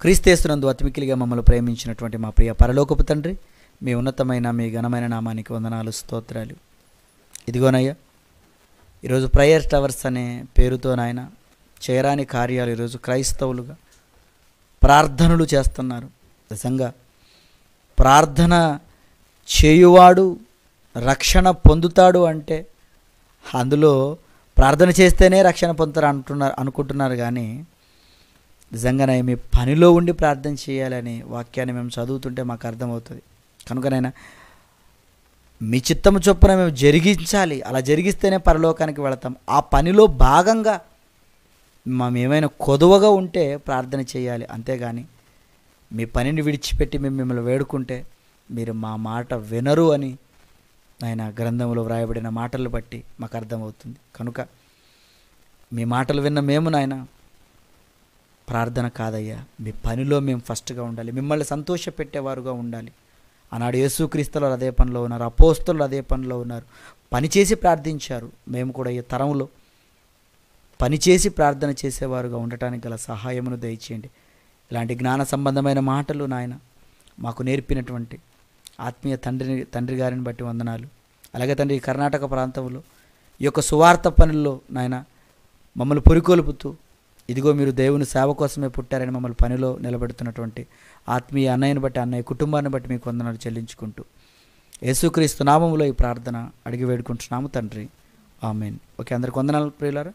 క్రీస్తునందు అతిమికిలిగా మమ్మల్ని ప్రేమించినటువంటి మా ప్రియ పరలోకపు తండ్రి, మీ ఉన్నతమైన మీ ఘనమైన నామానికి వందనాలు, స్తోత్రాలు. ఇదిగోనయ్యా, ఈరోజు ప్రేయర్ టవర్స్ అనే పేరుతో నాయన చేయరాని కార్యాలు ఈరోజు క్రైస్తవులుగా ప్రార్థనలు చేస్తున్నారు. నిజంగా ప్రార్థన చేయువాడు రక్షణ పొందుతాడు అంటే అందులో ప్రార్థన చేస్తేనే రక్షణ పొందుతారు అనుకుంటున్నారు కానీ, నిజంగానే మీ పనిలో ఉండి ప్రార్థన చేయాలని వాక్యాన్ని మేము చదువుతుంటే మాకు అర్థమవుతుంది. కనుకనైనా మీ చిత్తము చొప్పున మేము జరిగించాలి, అలా జరిగిస్తేనే పరలోకానికి వెళతాం. ఆ పనిలో భాగంగా మేము ఏమైనా కొదువగా ఉంటే ప్రార్థన చేయాలి, అంతేగాని మీ పనిని విడిచిపెట్టి మేము మిమ్మల్ని వేడుకుంటే మీరు మా మాట వినరు అని ఆయన గ్రంథంలో వ్రాయబడిన మాటలు బట్టి మాకు అర్థమవుతుంది. కనుక మీ మాటలు విన్న మేము నాయన ప్రార్థన కాదయ్యా, మీ పనిలో మేము ఫస్ట్గా ఉండాలి, మిమ్మల్ని సంతోషపెట్టేవారుగా ఉండాలి. ఆనాడు యేసుక్రీస్తులు అదే పనిలో ఉన్నారు, అపోస్తలులు అదే పనిలో ఉన్నారు, పనిచేసి ప్రార్థించారు. మేము కూడా ఈ తరంలో పనిచేసి ప్రార్థన చేసేవారుగా ఉండటానికి గల సహాయమును దయచేయండి. ఇలాంటి జ్ఞాన సంబంధమైన మాటలు నాయన మాకు నేర్పినటువంటి ఆత్మీయ తండ్రి గారిని బట్టి వందనాలు. అలాగే తండ్రి, కర్ణాటక ప్రాంతంలో ఈ యొక్క సువార్త పనుల్లో నాయన మమ్మల్ని పురికొల్పుతూ, ఇదిగో మీరు దేవుని సేవ కోసమే పుట్టారని మమ్మల్ని పనిలో నిలబెడుతున్నటువంటి ఆత్మీయ అన్నయ్యని బట్టి, అన్నయ్య కుటుంబాన్ని బట్టి మీకు వందనాలు చెల్లించుకుంటూ యేసుక్రీస్తు నామములో ఈ ప్రార్థన అడిగి వేడుకుంటున్నాము తండ్రి. ఆమేన్. ఓకే, అందరికి వందనాలు ప్రియులారా.